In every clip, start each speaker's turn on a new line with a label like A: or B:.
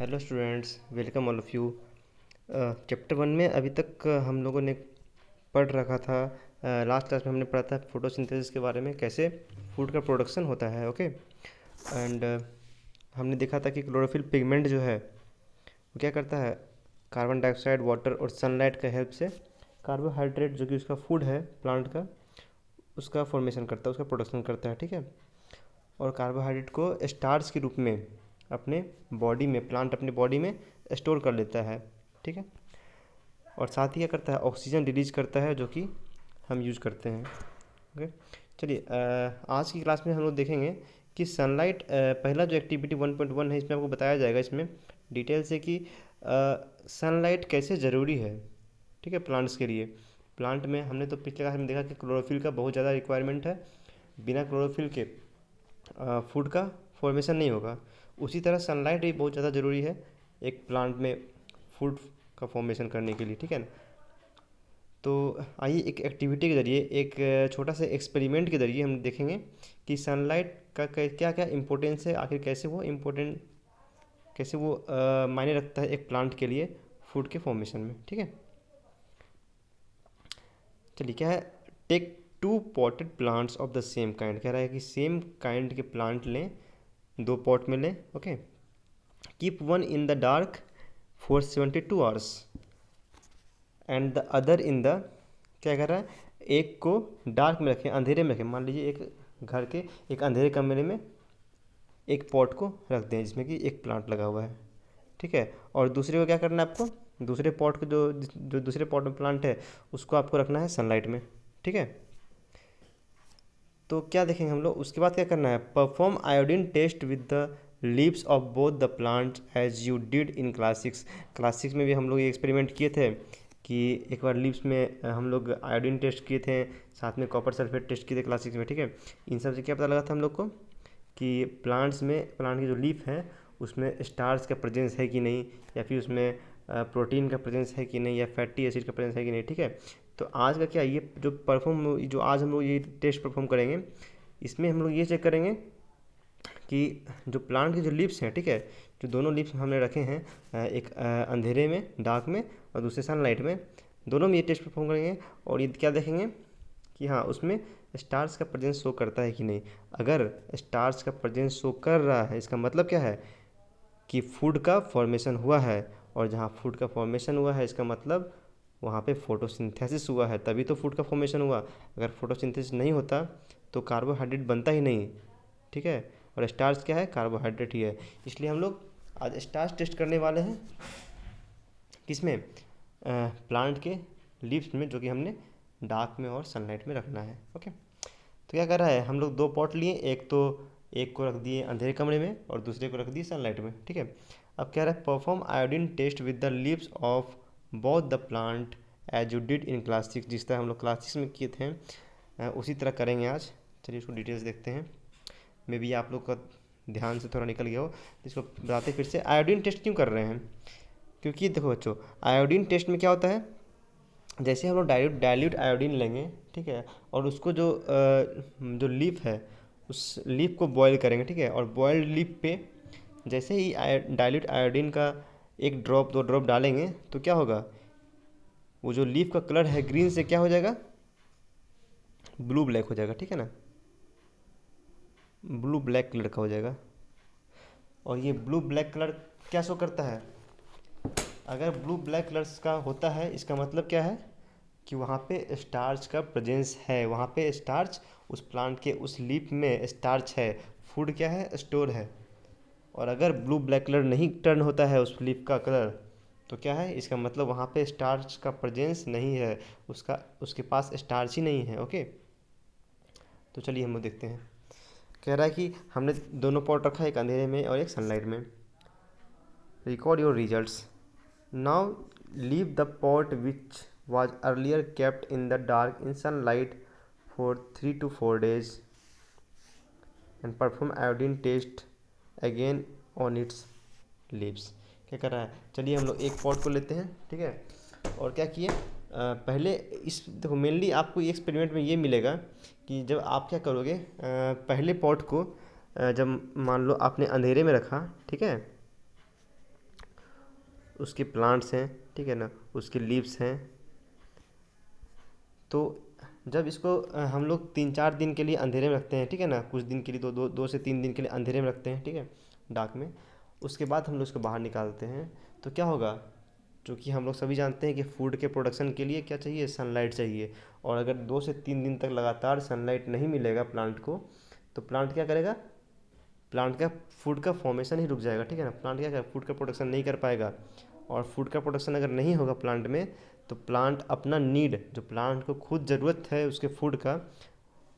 A: Hello students, welcome all of you. Chapter one में अभी तक हम लोगों ने पढ़ रखा था। लास्ट क्लास में हमने पढ़ा था फोटोसिंथेसिस के बारे में, कैसे फूड का प्रोडक्शन होता है। ओके। एंड हमने देखा था कि क्लोरोफिल पिगमेंट जो है वो क्या करता है, कार्बन डाइऑक्साइड, वाटर और सनलाइट के हेल्प से कार्बोहाइड्रेट जो कि उसका फूड है प्लांट का, उसका फॉर्मेशन करता है, उसका प्रोडक्शन करता है। ठीक है। और कार्बोहाइड्रेट को स्टार्च के रूप में अपने बॉडी में, प्लांट अपने बॉडी में स्टोर कर लेता है। ठीक है। और साथ ही क्या करता है, ऑक्सीजन रिलीज करता है जो कि हम यूज करते हैं। ओके। चलिए, आज की क्लास में हम लोग देखेंगे कि सनलाइट, पहला जो एक्टिविटी 1.1 है, इसमें आपको बताया जाएगा इसमें डिटेल से कि सनलाइट कैसे ज़रूरी है। ठीक है, प्लांट्स के लिए। प्लांट में हमने तो पिछले क्लास में देखा कि क्लोरोफिल का बहुत ज़्यादा रिक्वायरमेंट है। बिना क्लोरोफिल के फूड का फॉर्मेशन नहीं होगा। उसी तरह सनलाइट भी बहुत ज़्यादा ज़रूरी है एक प्लांट में फूड का फॉर्मेशन करने के लिए। ठीक है ना। तो आइए एक एक्टिविटी के ज़रिए, एक छोटा सा एक्सपेरिमेंट के ज़रिए हम देखेंगे कि सनलाइट का क्या क्या इम्पोर्टेंस है, आखिर कैसे वो इम्पोर्टेंट, कैसे वो मायने रखता है एक प्लांट के लिए फूड के फॉर्मेशन में। ठीक है। चलिए, क्या है, take two potted plants of the same kind, कह रहा है कि सेम काइंड के प्लांट लें, दो पॉट में लें। Okay. Keep one in the dark for 72 hours and the other in the, क्या कर रहा है, एक को डार्क में रखें, अंधेरे में रखें। मान लीजिए एक घर के एक अंधेरे कमरे में एक पॉट को रख दें जिसमें कि एक प्लांट लगा हुआ है। ठीक है। और दूसरे को क्या करना है आपको, दूसरे पॉट को, जो जो दूसरे पॉट में प्लांट है, उसको आपको रखना है सनलाइट में। ठीक है। तो क्या देखेंगे हम लोग, उसके बाद क्या करना है, perform iodine test with the leaves of both the plant as you did in class 6। Class 6 में भी हम लोग ये एक्सपेरिमेंट किए थे कि एक बार लीव्स में हम लोग आयोडीन टेस्ट किए थे, साथ में कॉपर सल्फेट टेस्ट किए थे क्लास 6 में। ठीक है। इन सब से क्या पता लगा था हम लोग को कि प्लांट्स में, प्लांट की जो लीफ है उसमें स्टार्च का प्रेजेंस है कि नहीं, या फिर उसमें प्रोटीन का प्रेजेंस है कि नहीं, या फैटी एसिड का प्रेजेंस है कि नहीं। ठीक है। तो आज का क्या, ये जो आज हम लोग ये टेस्ट परफॉर्म करेंगे, इसमें हम लोग ये चेक करेंगे कि जो प्लांट के जो लीव्स हैं, ठीक है, जो दोनों लीव्स हमने रखे हैं, एक अंधेरे में, डार्क में, और दूसरे सनलाइट में, दोनों में ये टेस्ट परफॉर्म करेंगे। और ये क्या देखेंगे कि हाँ, उसमें स्टार्च का प्रेजेंस शो करता है कि नहीं। अगर स्टार्च का प्रेजेंस शो कर रहा है, इसका मतलब क्या है कि फूड का फॉर्मेशन हुआ है। और जहाँ फूड का फॉर्मेशन हुआ है, इसका मतलब वहाँ पे फोटोसिंथेसिस हुआ है, तभी तो फूड का फॉर्मेशन हुआ। अगर फोटोसिंथेसिस नहीं होता तो कार्बोहाइड्रेट बनता ही नहीं। ठीक है। और स्टार्च क्या है, कार्बोहाइड्रेट ही है। इसलिए हम लोग आज स्टार्च टेस्ट करने वाले हैं, किसमें, प्लांट के लीव्स में, जो कि हमने डार्क में और सनलाइट में रखना है। ओके। तो क्या कर रहा है, हम लोग दो पॉट लिए, एक को रख दिए अंधेरे कमरे में और दूसरे को रख दिए सनलाइट में। ठीक है। अब कह रहा है, perform iodine test with the leaves of both the plant as you did in class 6। जिस तरह हम लोग क्लास 6 में किए थे, उसी तरह करेंगे आज। चलिए उसको डिटेल्स देखते हैं। मे बी आप लोग का ध्यान से थोड़ा निकल गया हो, तो इसको बताते फिर से। आयोडीन टेस्ट क्यों कर रहे हैं, क्योंकि देखो बच्चों, आयोडीन टेस्ट में क्या होता है, जैसे हम लोग डाइल्यूट आयोडीन लेंगे, ठीक है, और उसको जो लीफ है, उस लीफ को बॉयल करेंगे। ठीक है। और बॉयल्ड लीफ पे जैसे ही डाइल्यूट आयोडीन का एक ड्रॉप, दो ड्रॉप डालेंगे, तो क्या होगा, वो जो लीफ का कलर है ग्रीन से क्या हो जाएगा, ब्लू ब्लैक हो जाएगा। ठीक है ना, ब्लू ब्लैक कलर का हो जाएगा। और ये ब्लू ब्लैक कलर क्या शो करता है, अगर ब्लू ब्लैक कलर्स का होता है, इसका मतलब क्या है कि वहाँ पे स्टार्च का प्रेजेंस है, वहाँ पे स्टार्च, उस प्लांट के उस लीफ में स्टार्च है, फूड क्या है, स्टोर है। और अगर ब्लू ब्लैक कलर नहीं टर्न होता है उस लीफ का कलर, तो क्या है, इसका मतलब वहाँ पे स्टार्च का प्रेजेंस नहीं है, उसके पास स्टार्च ही नहीं है। ओके। तो चलिए हम लोग देखते हैं। कह रहा है कि हमने दोनों पॉट रखा है, एक अंधेरे में और एक सनलाइट में। Record your results now. Leave the pot which was earlier kept in the dark in sunlight for 3 to 4 days and perform iodine test again on its leaves। क्या कर रहा है, चलिए हम लोग एक पॉट को लेते हैं। ठीक है। और क्या किए, पहले इस, देखो मेनली आपको ये एक्सपेरिमेंट में ये मिलेगा कि जब आप क्या करोगे, पहले पॉट को जब मान लो आपने अंधेरे में रखा, ठीक है, उसके प्लांट्स हैं, ठीक है ना, उसके लीव्स हैं। तो जब इसको हम लोग 3-4 दिन के लिए अंधेरे में रखते हैं, ठीक है ना, कुछ दिन के लिए, 2 से 3 दिन के लिए अंधेरे में रखते हैं, ठीक है, डार्क में। उसके बाद हम लोग इसको बाहर निकालते हैं, तो क्या होगा, क्योंकि हम लोग सभी जानते हैं कि फूड के प्रोडक्शन के लिए क्या चाहिए, सनलाइट चाहिए। और अगर 2 से 3 दिन तक लगातार सनलाइट नहीं मिलेगा प्लांट को, तो प्लांट क्या करेगा, प्लांट का फूड का फॉर्मेशन ही रुक जाएगा, ठीक है ना। प्लांट क्या करेगा, फूड का प्रोडक्शन नहीं कर पाएगा। और फूड का प्रोडक्शन अगर नहीं होगा प्लांट में, तो प्लांट अपना नीड, जो प्लांट को खुद ज़रूरत है उसके फूड का,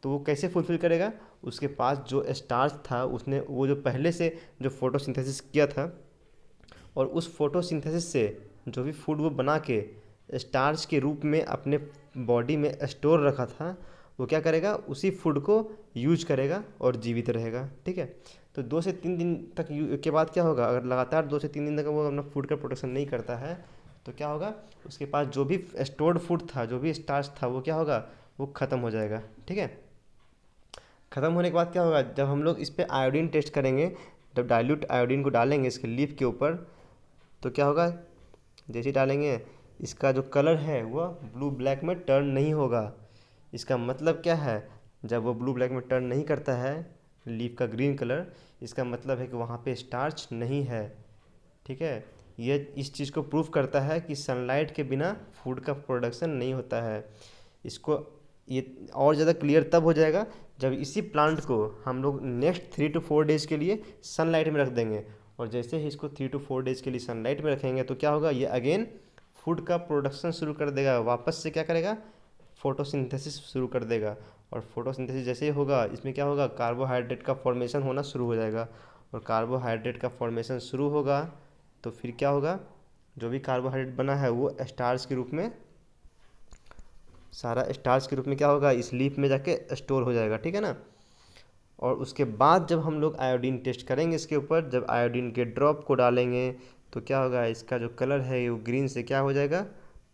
A: तो वो कैसे फुलफ़िल करेगा। उसके पास जो स्टार्च था, उसने वो जो पहले से जो फोटोसिंथेसिस किया था, और उस फोटोसिंथेसिस से जो भी फूड वो बना के स्टार्च के रूप में अपने बॉडी में स्टोर रखा था, वो क्या करेगा, उसी फूड को यूज करेगा और जीवित रहेगा, ठीक है। तो 2 से 3 दिन तक के बाद क्या होगा, अगर लगातार 2 से 3 दिन तक वो अपना फूड का प्रोडक्शन नहीं करता है, तो क्या होगा, उसके पास जो भी स्टोर्ड फूड था, जो भी स्टार्च था, वो क्या होगा, वो ख़त्म हो जाएगा, ठीक है। ख़त्म होने के बाद क्या होगा, जब हम लोग इस पर आयोडीन टेस्ट करेंगे, जब डाइल्यूट आयोडीन को डालेंगे इसके लीफ के ऊपर, तो क्या होगा, जैसे ही डालेंगे इसका जो कलर है वह ब्लू ब्लैक में टर्न नहीं होगा। इसका मतलब क्या है, जब वो ब्लू ब्लैक में टर्न नहीं करता है लीफ का ग्रीन कलर, इसका मतलब है कि वहाँ पे स्टार्च नहीं है, ठीक है। ये इस चीज़ को प्रूव करता है कि सनलाइट के बिना फूड का प्रोडक्शन नहीं होता है। इसको ये और ज़्यादा क्लियर तब हो जाएगा जब इसी प्लांट को हम लोग नेक्स्ट 3 to 4 डेज़ के लिए सनलाइट में रख देंगे। और जैसे ही इसको 3 to 4 डेज़ के लिए सनलाइट में रखेंगे, तो क्या होगा, ये अगेन फूड का प्रोडक्शन शुरू कर देगा, वापस से क्या करेगा, फोटोसिंथेसिस शुरू कर देगा। और फोटोसिंथेसिस जैसे ही होगा, इसमें क्या होगा, कार्बोहाइड्रेट का फॉर्मेशन होना शुरू हो जाएगा। और कार्बोहाइड्रेट का फॉर्मेशन शुरू होगा, तो फिर क्या होगा, जो भी कार्बोहाइड्रेट बना है वो स्टार्च के रूप में, सारा स्टार्च के रूप में क्या होगा, इस लीफ में जाके स्टोर हो जाएगा, ठीक है ना। और उसके बाद जब हम लोग आयोडीन टेस्ट करेंगे इसके ऊपर, जब आयोडीन के ड्रॉप को डालेंगे, तो क्या होगा, इसका जो कलर है वो ग्रीन से क्या हो जाएगा,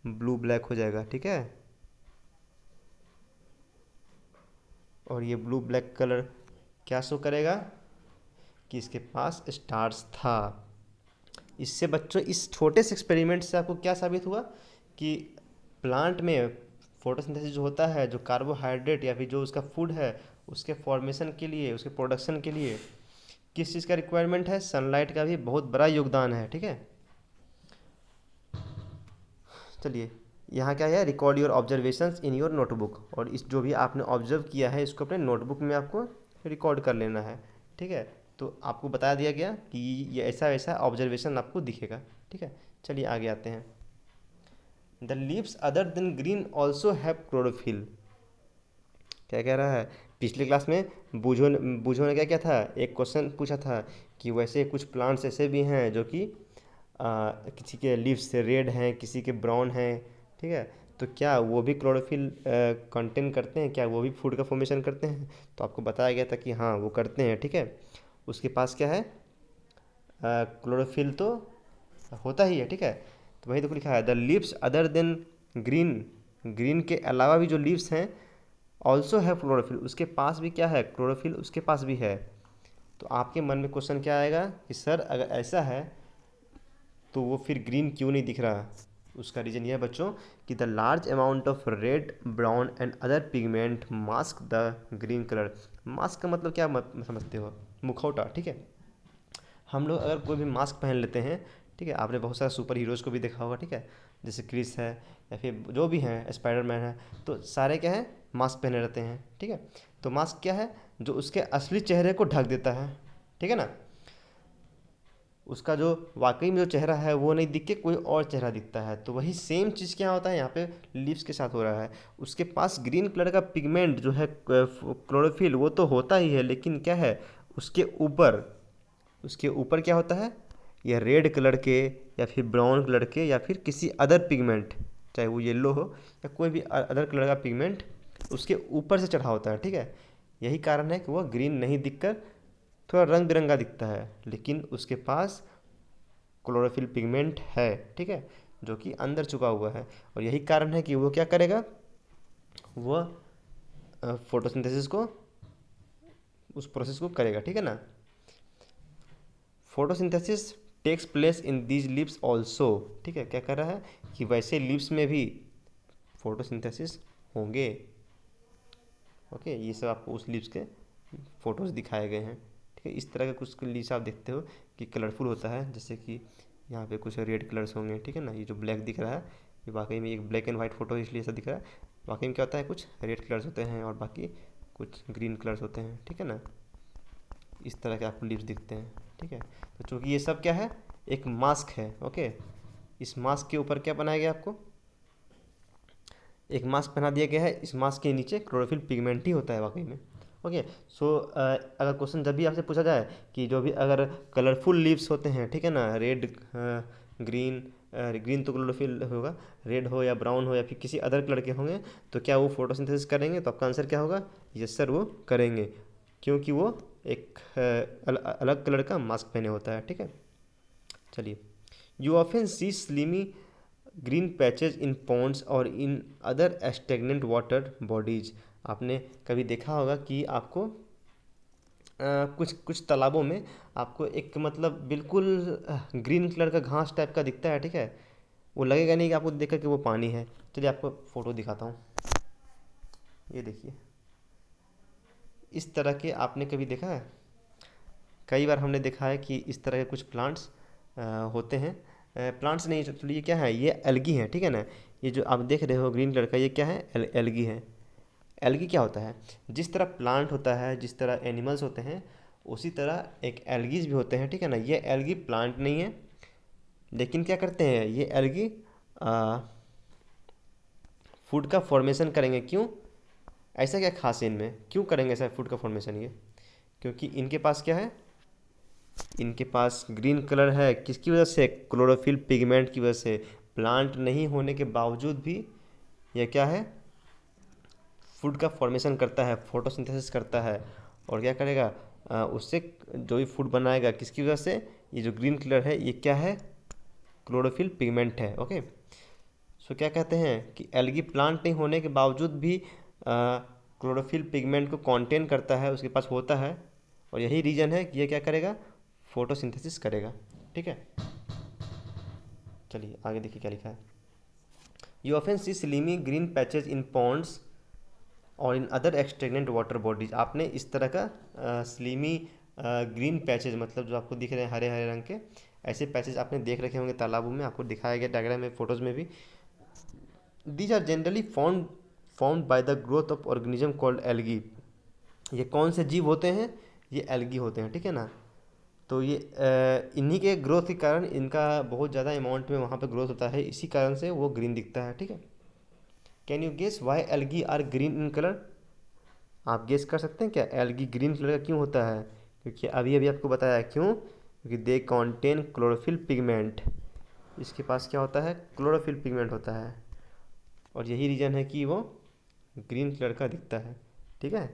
A: ब्लू ब्लैक हो जाएगा, ठीक है। और ये ब्लू ब्लैक कलर क्या शो करेगा, कि इसके पास स्टार्च था। इससे बच्चों, इस छोटे से एक्सपेरिमेंट से आपको क्या साबित हुआ, कि प्लांट में फोटोसिंथेसिस जो होता है, जो कार्बोहाइड्रेट या फिर जो उसका फूड है, उसके फॉर्मेशन के लिए, उसके प्रोडक्शन के लिए किस चीज़ का रिक्वायरमेंट है, सनलाइट का भी बहुत बड़ा योगदान है, ठीक है। चलिए, यहाँ क्या है, record your observations in your notebook. और इस जो भी आपने ऑब्जर्व किया है, इसको अपने नोटबुक में आपको रिकॉर्ड कर लेना है, ठीक है। तो आपको बता दिया गया कि ये ऐसा वैसा ऑब्जर्वेशन आपको दिखेगा, ठीक है। चलिए आगे आते हैं। The leaves other than green also have chlorophyll. क्या कह रहा है, पिछले क्लास में बूझो ने क्या किया था, एक क्वेश्चन पूछा था कि वैसे कुछ प्लांट्स ऐसे भी हैं जो कि किसी के लीव्स से रेड हैं, किसी के ब्राउन हैं, ठीक है। तो क्या वो भी क्लोरोफिल कंटेन करते हैं, क्या वो भी फूड का फॉर्मेशन करते हैं। तो आपको बताया गया था कि हाँ वो करते हैं, ठीक है। उसके पास क्या है, क्लोरोफिल तो होता ही है, ठीक है। तो वही तो लिखा है, the leaves other than green, green के अलावा भी जो लीव्स हैं ऑल्सो है क्लोरोफिल, उसके पास भी क्या है, क्लोरोफिल उसके पास भी है। तो आपके मन में क्वेश्चन क्या आएगा, कि सर अगर ऐसा है तो वो फिर ग्रीन क्यों नहीं दिख रहा। उसका रीज़न यह है बच्चों, कि the large amount of red, brown and other pigment mask the green colour. Mask का मतलब क्या समझते हो, मुखौटा, ठीक है। हम लोग अगर कोई भी मास्क पहन लेते हैं, ठीक है, आपने बहुत सारे सुपर हीरोज़ को भी देखा होगा, ठीक है, जैसे क्रिस है या फिर जो भी हैं, स्पाइडरमैन है, तो सारे क्या है, मास्क पहने रहते हैं, ठीक है। तो मास्क क्या है, जो उसके असली चेहरे को ढक देता है, ठीक है ना। उसका जो वाकई में जो चेहरा है वो नहीं दिख के कोई और चेहरा दिखता है। तो वही सेम चीज़ क्या होता है यहाँ पे लीव्स के साथ हो रहा है। उसके पास ग्रीन कलर का पिगमेंट जो है, क्लोरोफिल, वो तो होता ही है, लेकिन क्या है, उसके ऊपर, उसके ऊपर क्या होता है, या रेड कलर के या फिर ब्राउन कलर के या फिर किसी अदर पिगमेंट, चाहे वो येलो हो या कोई भी अदर कलर का पिगमेंट उसके ऊपर से चढ़ा होता है, ठीक है। यही कारण है कि वह ग्रीन नहीं दिखकर थोड़ा रंग बिरंगा दिखता है, लेकिन उसके पास क्लोरोफिल पिगमेंट है, ठीक है, जो कि अंदर छुपा हुआ है। और यही कारण है कि वो क्या करेगा, वह फोटोसिंथेसिस को, उस प्रोसेस को करेगा, ठीक है ना। Photosynthesis takes place in these leaves also. ठीक है, क्या कर रहा है कि वैसे लीव्स में भी फोटोसिंथेसिस होंगे। ओके, ये सब आपको उस लीव्स के फोटोज़ दिखाए गए हैं। ठीक है, इस तरह के कुछ लीव्स आप देखते हो कि कलरफुल होता है, जैसे कि यहाँ पे कुछ रेड कलर्स होंगे। ठीक है ना, ये जो ब्लैक दिख रहा है ये वाकई में एक ब्लैक एंड वाइट फोटो है इसलिए ऐसा दिख रहा है। वाकई में क्या होता है, कुछ रेड कलर्स होते हैं और बाकी कुछ ग्रीन कलर्स होते हैं। ठीक है ना, इस तरह के आपको लीव्स दिखते हैं। ठीक है, तो चूँकि ये सब क्या है, एक मास्क है। ओके, इस मास्क के ऊपर क्या बनाया गया, आपको एक मास्क पहना दिया गया है। इस मास्क के नीचे क्लोरोफिल पिगमेंट ही होता है वाकई में। ओके, सो अगर क्वेश्चन जब भी आपसे पूछा जाए कि जो भी अगर कलरफुल लीव्स होते हैं, ठीक है ना, रेड, ग्रीन, ग्रीन तो क्लोरोफिल होगा, रेड हो या ब्राउन हो या फिर किसी अदर कलर के होंगे, तो क्या वो फोटोसिंथेसिस करेंगे? तो आपका आंसर क्या होगा? यस सर, वो करेंगे, क्योंकि वो एक अलग कलर का मास्क पहने होता है। ठीक है, चलिए, you often see slimy green patches in ponds और in other stagnant water bodies. आपने कभी देखा होगा कि आपको कुछ कुछ तालाबों में आपको एक मतलब बिल्कुल ग्रीन कलर का घास टाइप का दिखता है। ठीक है, वो लगेगा नहीं कि आपको देखकर कि वो पानी है। चलिए आपको फ़ोटो दिखाता हूँ, ये देखिए, इस तरह के आपने कभी देखा है? कई बार हमने देखा है कि इस तरह के कुछ प्लांट्स होते हैं। प्लांट्स नहीं, चलिए ये क्या है, ये एल्गी है। ठीक है ना, ये जो आप देख रहे हो ग्रीन कलर का, ये क्या है? एल्गी है। एल्गी क्या होता है? जिस तरह प्लांट होता है, जिस तरह एनिमल्स होते हैं, उसी तरह एक एल्गीज भी होते हैं। ठीक है ना, ये एल्गी प्लांट नहीं है, लेकिन क्या करते हैं, ये एल्गी फूड का फॉर्मेशन करेंगे। क्यों? ऐसा क्या खास है इनमें, क्यों करेंगे ऐसा फूड का फॉर्मेशन? ये क्योंकि इनके पास क्या है, इनके पास ग्रीन कलर है। किसकी वजह से? क्लोरोफिल पिगमेंट की वजह से। प्लांट नहीं होने के बावजूद भी यह क्या है, फूड का फॉर्मेशन करता है, फोटोसिंथेसिस करता है। और क्या करेगा, उससे जो भी फूड बनाएगा, किसकी वजह से? ये जो ग्रीन कलर है ये क्या है? क्लोरोफिल पिगमेंट है। ओके, सो क्या कहते हैं कि एल्गी प्लांट नहीं होने के बावजूद भी क्लोरोफिल पिगमेंट को कंटेन करता है, उसके पास होता है। और यही रीज़न है कि ये क्या करेगा, फोटोसिंथेसिस करेगा। ठीक है, चलिए आगे देखिए क्या लिखा है। You often see slimy green patches in ponds और in other stagnant water bodies. आपने इस तरह का स्लिमी ग्रीन पैचेज, मतलब जो आपको दिख रहे हैं हरे हरे रंग के, ऐसे पैचेज आपने देख रखे होंगे तालाबों में, आपको दिखाया गया डायग्राम में, फोटोज़ में भी। These are generally found by the growth of organism called algae. ये कौन से जीव होते हैं? ये एल्गी होते हैं। ठीक है ना, तो ये इन्हीं के ग्रोथ के कारण इनका बहुत ज़्यादा अमाउंट में वहाँ पे ग्रोथ होता है, इसी कारण से वो ग्रीन दिखता है। ठीक है, can you guess why algae are green in colour? आप गेस कर सकते हैं क्या एल्गी ग्रीन कलर का क्यों होता है? क्योंकि अभी अभी आपको बताया क्यों, क्योंकि दे कॉन्टेन क्लोरोफिल पिगमेंट। इसके पास क्या होता है? क्लोरोफिल पिगमेंट होता है, और यही रीज़न है कि वो ग्रीन कलर का दिखता है। ठीक है,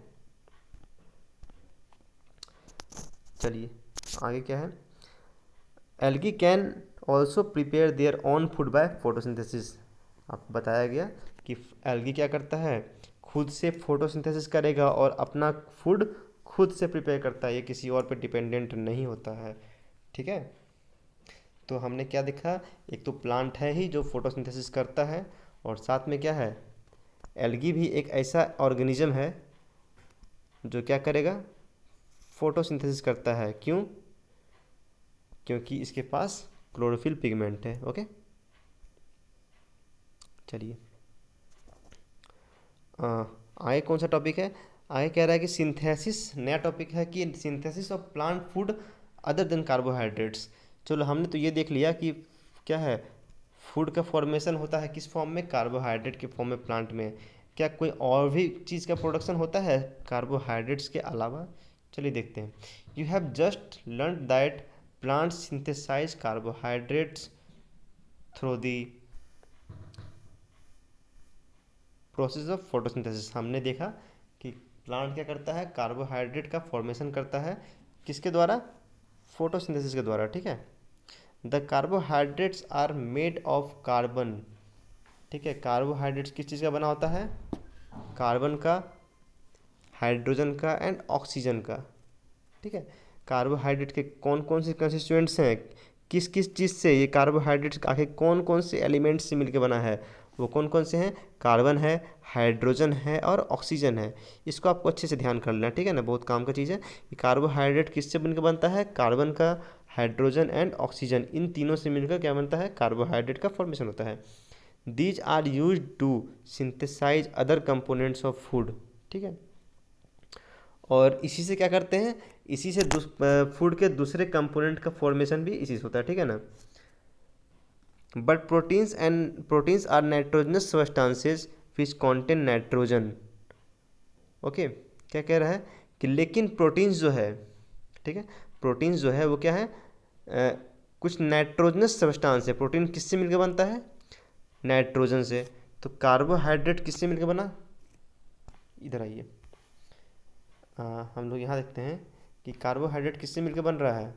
A: चलिए आगे क्या है। Algae can also prepare their own food by photosynthesis. आपको बताया गया कि एल्गी क्या करता है, खुद से फोटोसिंथेसिस करेगा और अपना फूड खुद से प्रिपेयर करता है, ये किसी और पे डिपेंडेंट नहीं होता है। ठीक है, तो हमने क्या देखा, एक तो प्लांट है ही जो फोटोसिंथेसिस करता है, और साथ में क्या है, एल्गी भी एक ऐसा ऑर्गेनिज्म है जो क्या करेगा, फोटोसिंथेसिस करता है। क्यों? क्योंकि इसके पास क्लोरोफिल पिगमेंट है। ओके, चलिए आगे कौन सा टॉपिक है? आगे कह रहा है कि सिंथेसिस, नया टॉपिक है कि synthesis of plant food other than carbohydrates. चलो हमने तो ये देख लिया कि क्या है, फूड का फॉर्मेशन होता है किस फॉर्म में? कार्बोहाइड्रेट के फॉर्म में प्लांट में। क्या कोई और भी चीज़ का प्रोडक्शन होता है कार्बोहाइड्रेट्स के अलावा? चलिए देखते हैं। You have just learn that plant synthesise carbohydrates through the process of photosynthesis. हमने देखा कि प्लांट क्या करता है, कार्बोहाइड्रेट का फॉर्मेशन करता है, किसके द्वारा? फोटोसिंथेसिस के द्वारा। ठीक है, the carbohydrates are made of carbon. ठीक है, कार्बोहाइड्रेट्स किस चीज़ का बना होता है? कार्बन का, हाइड्रोजन का एंड ऑक्सीजन का। ठीक है, कार्बोहाइड्रेट के कौन कौन से कंस्टिट्यूएंट्स हैं? किस किस चीज़ से ये कार्बोहाइड्रेट आखिर कौन कौन से एलिमेंट से मिलकर बना है, वो कौन कौन से हैं, कार्बन है, हाइड्रोजन है और ऑक्सीजन है। इसको आपको अच्छे से ध्यान कर लेना, ठीक है ना, बहुत काम का चीज़ है। कि कार्बोहाइड्रेट किससे मिलकर बनता है, कार्बन का, हाइड्रोजन एंड ऑक्सीजन, इन तीनों से मिलकर क्या बनता है, कार्बोहाइड्रेट का फॉर्मेशन होता है। These are use to synthesise other components of food, ठीक है। और इसी से क्या करते हैं, इसी से फूड के दूसरे कंपोनेंट का फॉर्मेशन भी इसी से होता है, ठीक है ना। But proteins are nitrogenous substances which contain nitrogen. Okay, क्या कह रहा है कि लेकिन प्रोटीन्स जो है, ठीक है, प्रोटीन्स जो है वो क्या है, कुछ नाइट्रोजनस सब्सटेंस है। प्रोटीन किससे मिलकर बनता है, नाइट्रोजन से। तो कार्बोहाइड्रेट किससे मिलकर बना, इधर आइए, हम लोग यहाँ देखते हैं कि कार्बोहाइड्रेट किससे मिलकर बन रहा है।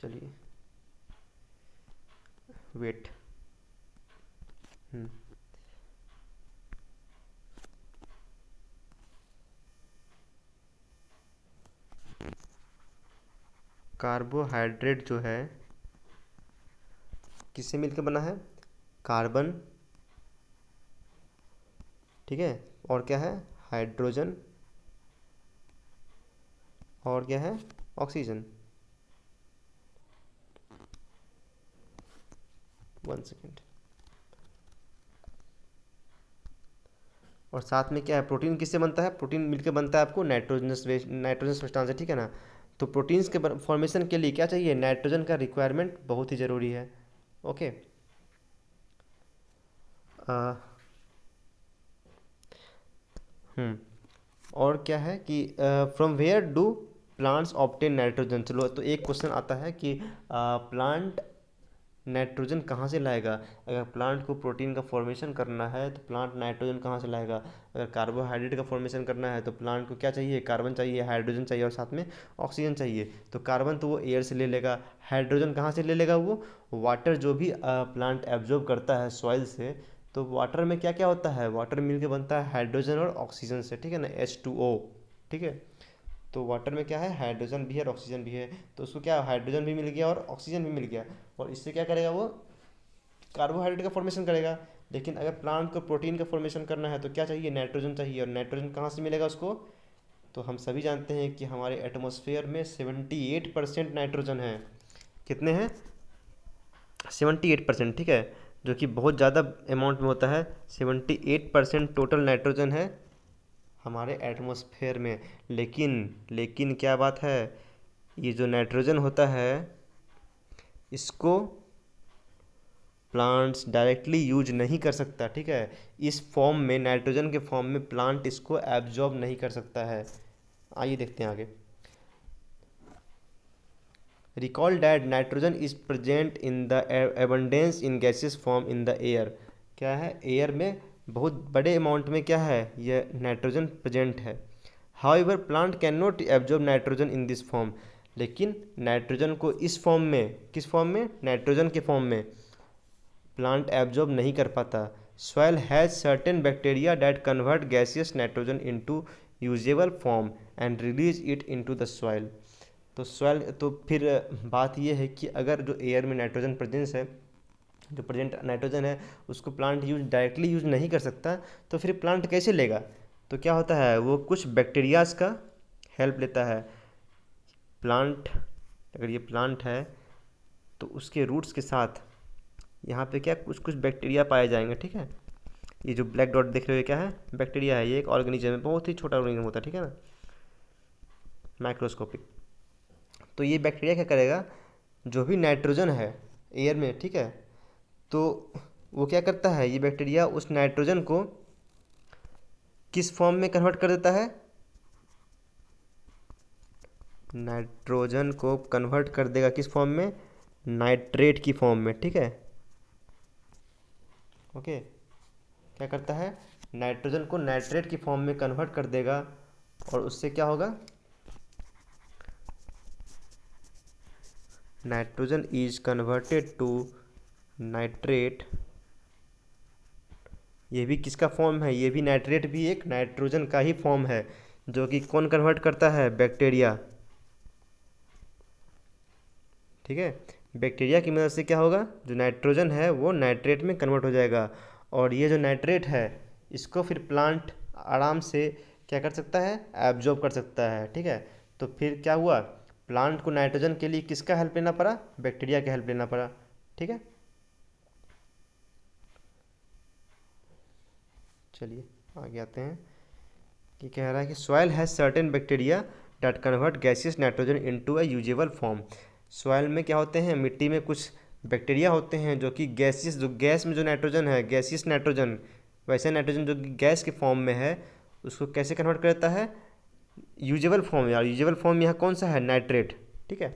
A: चलिए वेट, कार्बोहाइड्रेट जो है किससे मिलकर बना है, कार्बन, ठीक है, और क्या है, हाइड्रोजन, और क्या है, ऑक्सीजन। 1 सेकेंड। और साथ में क्या है, प्रोटीन किससे बनता है, प्रोटीन मिलकर बनता है आपको नाइट्रोजन सब्सटेंस से, ठीक है ना। तो प्रोटीन्स के फॉर्मेशन के लिए क्या चाहिए, नाइट्रोजन का रिक्वायरमेंट बहुत ही ज़रूरी है। ओके, और क्या है कि from where do plants obtain nitrogen. चलो, तो एक क्वेश्चन आता है कि प्लांट नाइट्रोजन कहाँ से लाएगा। अगर प्लांट को प्रोटीन का फॉर्मेशन करना है तो प्लांट नाइट्रोजन कहाँ से लाएगा। अगर कार्बोहाइड्रेट का फॉर्मेशन करना है तो प्लांट को क्या चाहिए, कार्बन चाहिए, हाइड्रोजन चाहिए और साथ में ऑक्सीजन चाहिए। तो कार्बन तो वो एयर से ले लेगा, हाइड्रोजन कहाँ से ले लेगा, वो वाटर जो भी प्लांट एब्जॉर्ब करता है सॉइल से। तो वाटर में क्या क्या होता है, वाटर मिलके बनता है हाइड्रोजन और ऑक्सीजन से, ठीक है ना, H2O, ठीक है। तो वाटर में क्या है, हाइड्रोजन भी है और ऑक्सीजन भी है। तो उसको क्या, हाइड्रोजन भी मिल गया और ऑक्सीजन भी मिल गया, और इससे क्या करेगा, वो कार्बोहाइड्रेट का फॉर्मेशन करेगा। लेकिन अगर प्लांट को प्रोटीन का फॉर्मेशन करना है तो क्या चाहिए, नाइट्रोजन चाहिए। और नाइट्रोजन कहाँ से मिलेगा उसको, तो हम सभी जानते हैं कि हमारे एटमॉस्फेयर में 78% नाइट्रोजन है। कितने हैं, 78%, ठीक है, जो कि बहुत ज़्यादा अमाउंट में होता है। 78% टोटल नाइट्रोजन है हमारे एटमॉस्फेयर में। लेकिन लेकिन क्या बात है, ये जो नाइट्रोजन होता है इसको प्लांट्स डायरेक्टली यूज नहीं कर सकता, ठीक है। इस फॉर्म में, नाइट्रोजन के फॉर्म में प्लांट इसको एब्जॉर्ब नहीं कर सकता है। आइए देखते हैं आगे। Recall that nitrogen is present in the abundance in gases form in the air. क्या है, एयर में बहुत बड़े अमाउंट में क्या है, यह नाइट्रोजन प्रेजेंट है। However plant can not absorb nitrogen in this form. लेकिन नाइट्रोजन को इस फॉर्म में, किस फॉर्म में, नाइट्रोजन के फॉर्म में प्लांट एब्जॉर्ब नहीं कर पाता। Soil has certain bacteria that convert gaseous nitrogen into usable form and release it into the soil. तो सॉइल, तो फिर बात यह है कि अगर जो एयर में नाइट्रोजन प्रेजेंस है, जो प्रेजेंट नाइट्रोजन है, उसको प्लांट डायरेक्टली यूज नहीं कर सकता, तो फिर प्लांट कैसे लेगा। तो क्या होता है, वो कुछ बैक्टीरियाज का हेल्प लेता है। प्लांट, अगर ये प्लांट है तो उसके रूट्स के साथ यहाँ पे क्या कुछ कुछ बैक्टीरिया पाए जाएंगे, ठीक है। ये जो ब्लैक डॉट देख रहे हो क्या है, बैक्टीरिया है। ये एक ऑर्गेनिज्म है, बहुत ही छोटा ऑर्गेनिज्म होता है, ठीक है ना, माइक्रोस्कोपिक। तो ये बैक्टीरिया क्या करेगा, जो भी नाइट्रोजन है एयर में, ठीक है, तो वो क्या करता है, ये बैक्टीरिया उस नाइट्रोजन को किस फॉर्म में कन्वर्ट कर देता है, नाइट्रोजन को कन्वर्ट कर देगा किस फॉर्म में, नाइट्रेट की फॉर्म में, ठीक है। ओके, क्या करता है, नाइट्रोजन को नाइट्रेट की फॉर्म में कन्वर्ट कर देगा, और उससे क्या होगा, nitrogen is converted to nitrate. ये भी किसका फॉर्म है, ये भी नाइट्रेट भी एक नाइट्रोजन का ही फॉर्म है, जो कि कौन कन्वर्ट करता है, बैक्टीरिया। ठीक है। बैक्टीरिया की मदद से क्या होगा, जो नाइट्रोजन है वो नाइट्रेट में कन्वर्ट हो जाएगा, और ये जो नाइट्रेट है इसको फिर प्लांट आराम से क्या कर सकता है, एब्जॉर्ब कर सकता है। ठीक है, तो फिर क्या हुआ, प्लांट को नाइट्रोजन के लिए किसका हेल्प लेना पड़ा, बैक्टीरिया का हेल्प लेना पड़ा। ठीक है, चलिए आगे आते हैं कि कह रहा है कि soil has certain bacteria that convert gaseous nitrogen into a usable form. Soil में क्या होते हैं, मिट्टी में कुछ बैक्टीरिया होते हैं जो कि गैसियस, जो गैस में जो नाइट्रोजन है, गैसियस नाइट्रोजन, वैसे नाइट्रोजन जो कि गैस के फॉर्म में है, उसको कैसे कन्वर्ट कर देता है, यूजेबल फॉर्म। यार यूजेबल फॉर्म यहाँ कौन सा है, नाइट्रेट। ठीक है,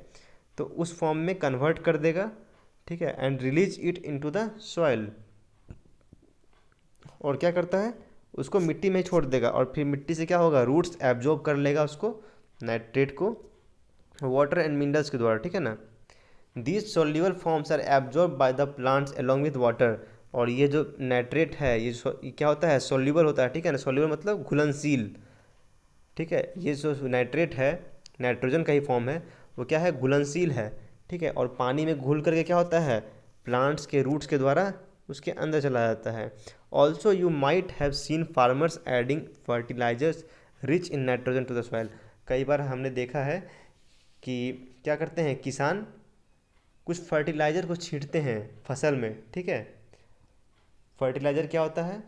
A: तो उस फॉर्म में कन्वर्ट कर देगा। ठीक है, and release it into the soil, और क्या करता है, उसको मिट्टी में ही छोड़ देगा, और फिर मिट्टी से क्या होगा, रूट्स एब्जॉर्ब कर लेगा उसको, नाइट्रेट को, वाटर एंड मिनरल्स के द्वारा। ठीक है ना, these soluble forms are absorb by the plants along with water. और ये जो नाइट्रेट है ये क्या होता है, सोल्यूबल होता है। ठीक है ना, सोल्यूबल मतलब घुलनशील। ठीक है, ये जो नाइट्रेट है, नाइट्रोजन का ही फॉर्म है, वो क्या है, घुलनशील है। ठीक है, और पानी में घुल करके क्या होता है, प्लांट्स के रूट्स के द्वारा उसके अंदर चला जाता है। Also you might have seen farmers adding fertilisers rich in nitrogen to the soil. कई बार हमने देखा है कि क्या करते हैं किसान, कुछ फर्टिलाइज़र को छींटते हैं फसल में। ठीक है, फर्टिलाइज़र क्या होता है,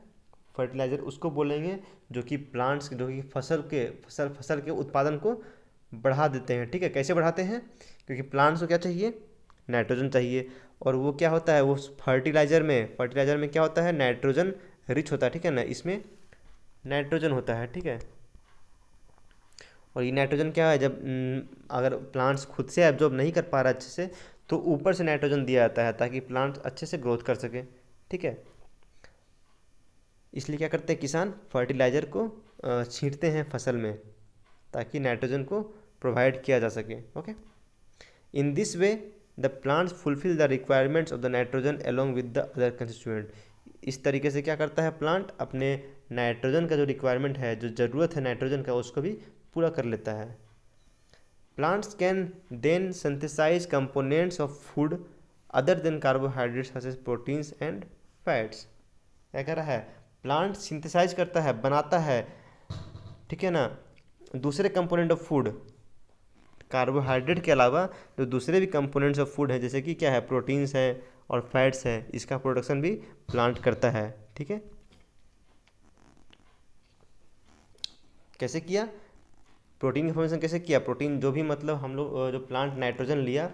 A: फर्टिलाइज़र उसको बोलेंगे जो कि प्लांट्स, जो कि फसल के उत्पादन को बढ़ा देते हैं। ठीक है, कैसे बढ़ाते हैं, क्योंकि प्लांट्स को क्या चाहिए, नाइट्रोजन चाहिए, और वो क्या होता है, वो फर्टिलाइज़र में क्या होता है, नाइट्रोजन रिच होता है। ठीक है ना, इसमें नाइट्रोजन होता है। ठीक है, और ये नाइट्रोजन क्या है, जब अगर प्लांट्स खुद से एब्जॉर्ब नहीं कर पा रहा अच्छे से, तो ऊपर से नाइट्रोजन दिया जाता है ताकि प्लांट अच्छे से ग्रोथ कर सके। ठीक है, इसलिए क्या करते हैं किसान, फर्टिलाइज़र को छींटते हैं फसल में ताकि नाइट्रोजन को प्रोवाइड किया जा सके। Okay, in this way the plants fulfil the requirements of the nitrogen along with the other constituent. इस तरीके से क्या करता है प्लांट, अपने नाइट्रोजन का जो रिक्वायरमेंट है, जो ज़रूरत है नाइट्रोजन का, उसको भी पूरा कर लेता है। Plants can then synthesise components of food other than carbohydrates such as proteins and fats. क्या कर रहा है, प्लांट सिंथेसाइज करता है, बनाता है, ठीक है ना, दूसरे कंपोनेंट ऑफ फूड, कार्बोहाइड्रेट के अलावा जो दूसरे भी कंपोनेंट्स ऑफ फूड है, जैसे कि क्या है, प्रोटीन्स है और फैट्स है, इसका प्रोडक्शन भी प्लांट करता है। ठीक है, कैसे किया, प्रोटीन की फॉर्मेशन कैसे किया, प्रोटीन जो भी मतलब हम लोग जो प्लांट नाइट्रोजन लिया,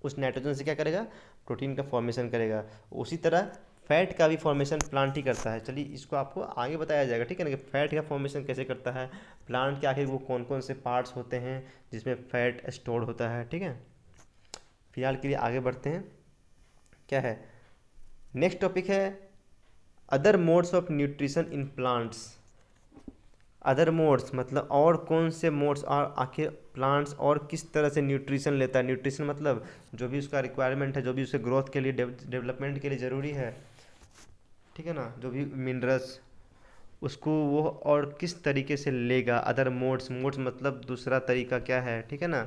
A: उस नाइट्रोजन से क्या करेगा, प्रोटीन का फॉर्मेशन करेगा। उसी तरह फैट का भी फॉर्मेशन प्लांट ही करता है। चलिए इसको आपको आगे बताया जाएगा। ठीक है ना, कि फैट का फॉर्मेशन कैसे करता है प्लांट के, आखिर वो कौन कौन से पार्ट्स होते हैं जिसमें फैट स्टोर होता है। ठीक है, फिलहाल के लिए आगे बढ़ते हैं। क्या है, नेक्स्ट टॉपिक है other modes of nutrition in plants. Other modes मतलब और कौन से मोड्स, और आखिर प्लांट्स और किस तरह से न्यूट्रिशन लेता है। न्यूट्रिशन मतलब जो भी उसका रिक्वायरमेंट है, जो भी उसके ग्रोथ के लिए, डेवलपमेंट के लिए ज़रूरी है, ठीक है ना, जो भी मिनरल्स, उसको वो और किस तरीके से लेगा। अदर मोड्स मतलब दूसरा तरीका क्या है। ठीक है ना,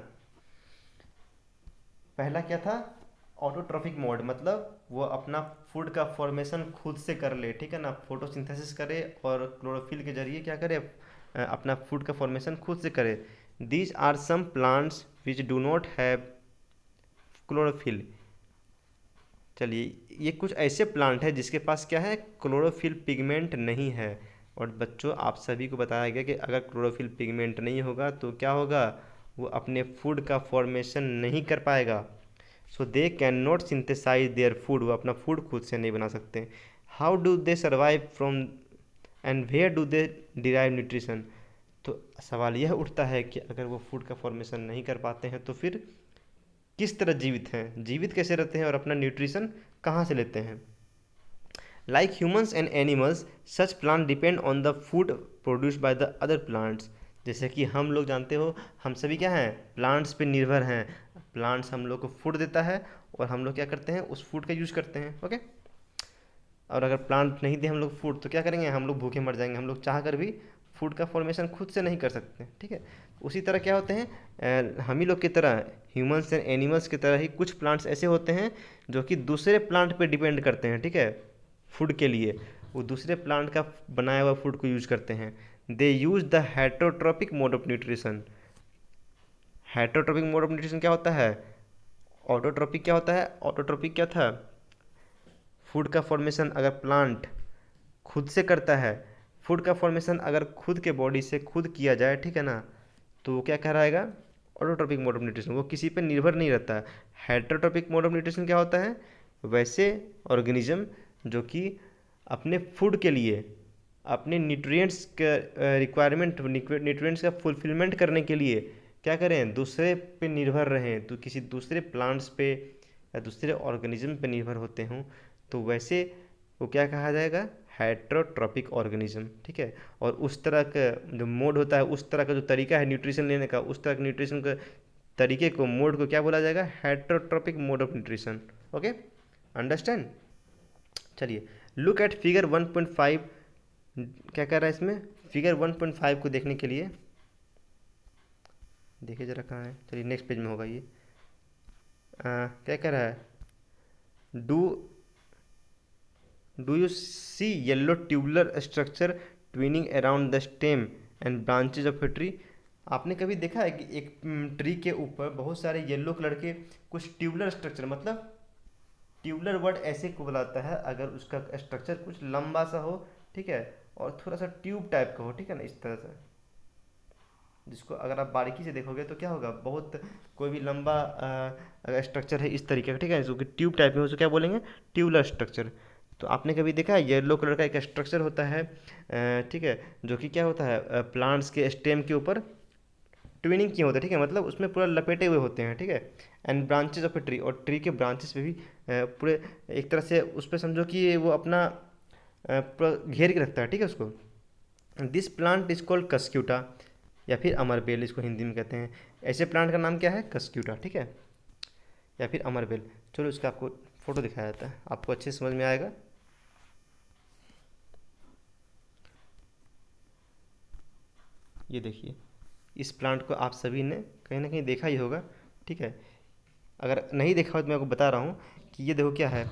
A: पहला क्या था, ऑटोट्रॉफिक मोड, मतलब वो अपना फूड का फॉर्मेशन खुद से कर ले। ठीक है ना, फोटोसिंथेसिस करे और क्लोरोफिल के जरिए क्या करे, अपना फूड का फॉर्मेशन खुद से करे। These are some plants which do not have chlorophyll. चलिए ये कुछ ऐसे प्लांट है जिसके पास क्या है, क्लोरोफिल पिगमेंट नहीं है। और बच्चों आप सभी को बताया गया कि अगर क्लोरोफिल पिगमेंट नहीं होगा तो क्या होगा, वो अपने फूड का फॉर्मेशन नहीं कर पाएगा। So they can not synthesize their food, वो अपना फूड खुद से नहीं बना सकते। How do they survive from and where do they derive nutrition. तो सवाल यह उठता है कि अगर वो फूड का फॉर्मेशन नहीं कर पाते हैं तो फिर किस तरह जीवित हैं, जीवित कैसे रहते हैं और अपना न्यूट्रिशन कहाँ से लेते हैं। Like humans and animals such plant depend on the food produce by the other plants. जैसे कि हम लोग जानते हो, हम सभी क्या हैं, प्लांट्स पे निर्भर हैं। प्लांट्स हम लोग को फूड देता है और हम लोग क्या करते हैं, उस फूड का यूज़ करते हैं। ओके, और अगर प्लांट नहीं दे हम लोग फूड तो क्या करेंगे, हम लोग भूखे मर जाएंगे। हम लोग चाह कर भी फूड का फॉर्मेशन खुद से नहीं कर सकते। ठीक है, उसी तरह क्या होते हैं, हम ही लोग की तरह, ह्यूमंस एंड एनिमल्स की तरह ही कुछ प्लांट्स ऐसे होते हैं जो कि दूसरे प्लांट पे डिपेंड करते हैं, ठीक है, फूड के लिए। वो दूसरे प्लांट का बनाया हुआ फूड को यूज करते हैं। They use the heterotrophic mode of nutrition. Heterotrophic mode of nutrition क्या होता है, ऑटोट्रॉपिक क्या होता है, ऑटोट्रॉपिक क्या था, फूड का फॉर्मेशन अगर प्लांट खुद से करता है, फूड का फॉर्मेशन अगर खुद के बॉडी से खुद किया जाए, ठीक है ना, तो वो क्या कहलाएगा, ऑटोट्रॉपिक मोड ऑफ न्यूट्रिशन, वो किसी पे निर्भर नहीं रहता है। हेटरोट्रॉपिक मोड ऑफ न्यूट्रिशन क्या होता है, वैसे ऑर्गेनिज्म जो कि अपने फूड के लिए, अपने न्यूट्रिएंट्स का रिक्वायरमेंट, न्यूट्रिएंट्स का फुलफिलमेंट करने के लिए क्या करें, दूसरे पे निर्भर रहें, तो किसी दूसरे प्लांट्स पे या दूसरे ऑर्गेनिज्म पे निर्भर होते हों, तो वैसे वो क्या कहा जाएगा, हेट्रोट्रॉपिक ऑर्गेनिज्म, ठीक है। और उस तरह का जो मोड होता है, उस तरह का जो तरीका है न्यूट्रिशन लेने का, उस तरह के न्यूट्रिशन का तरीके को, मोड को क्या बोला जाएगा, heterotrophic mode of nutrition. Okay, understand. चलिए लुक एट फिगर 1.5, क्या कर रहा है इसमें, फिगर 1.5 को देखने के लिए देखिए जरा कहाँ है, चलिए नेक्स्ट पेज में होगा ये। क्या कह रहा है, do do you see yellow tubular structure twining around the stem and branches of a tree. आपने कभी देखा है कि एक ट्री के ऊपर बहुत सारे येलो कलर के कुछ ट्यूबुलर स्ट्रक्चर, मतलब ट्यूबुलर वर्ड ऐसे को बुलाता है अगर उसका स्ट्रक्चर कुछ लंबा सा हो, ठीक है, और थोड़ा सा ट्यूब टाइप का हो, ठीक है ना, इस तरह से, जिसको अगर आप बारीकी से देखोगे तो क्या होगा, बहुत कोई भी लंबा अगर स्ट्रक्चर है इस तरीके का, ठीक है, जो कि ट्यूब टाइप में, उसको क्या बोलेंगे, ट्यूबुलर स्ट्रक्चर। तो आपने कभी देखा है येलो कलर का एक स्ट्रक्चर होता है, ठीक है, जो कि क्या होता है, प्लांट्स के स्टेम के ऊपर ट्विनिंग किए होते हैं, ठीक है, मतलब उसमें पूरा लपेटे हुए होते हैं, ठीक है, and branches of a tree, और ट्री के ब्रांचेस पे भी पूरे एक तरह से उस पर समझो कि वो अपना पूरा घेर के रखता है, ठीक है उसको। This plant is called Cuscuta, या फिर अमरबेल इसको हिंदी में कहते हैं। ऐसे प्लांट का नाम क्या है, कस्क्यूटा, ठीक है, या फिर अमरबेल। चलो इसका आपको फोटो दिखाया जाता है, आपको अच्छे से समझ में आएगा। ये देखिए, इस प्लांट को आप सभी ने कहीं ना कहीं देखा ही होगा, ठीक है, अगर नहीं देखा हो तो मैं आपको बता रहा हूँ कि ये देखो क्या है,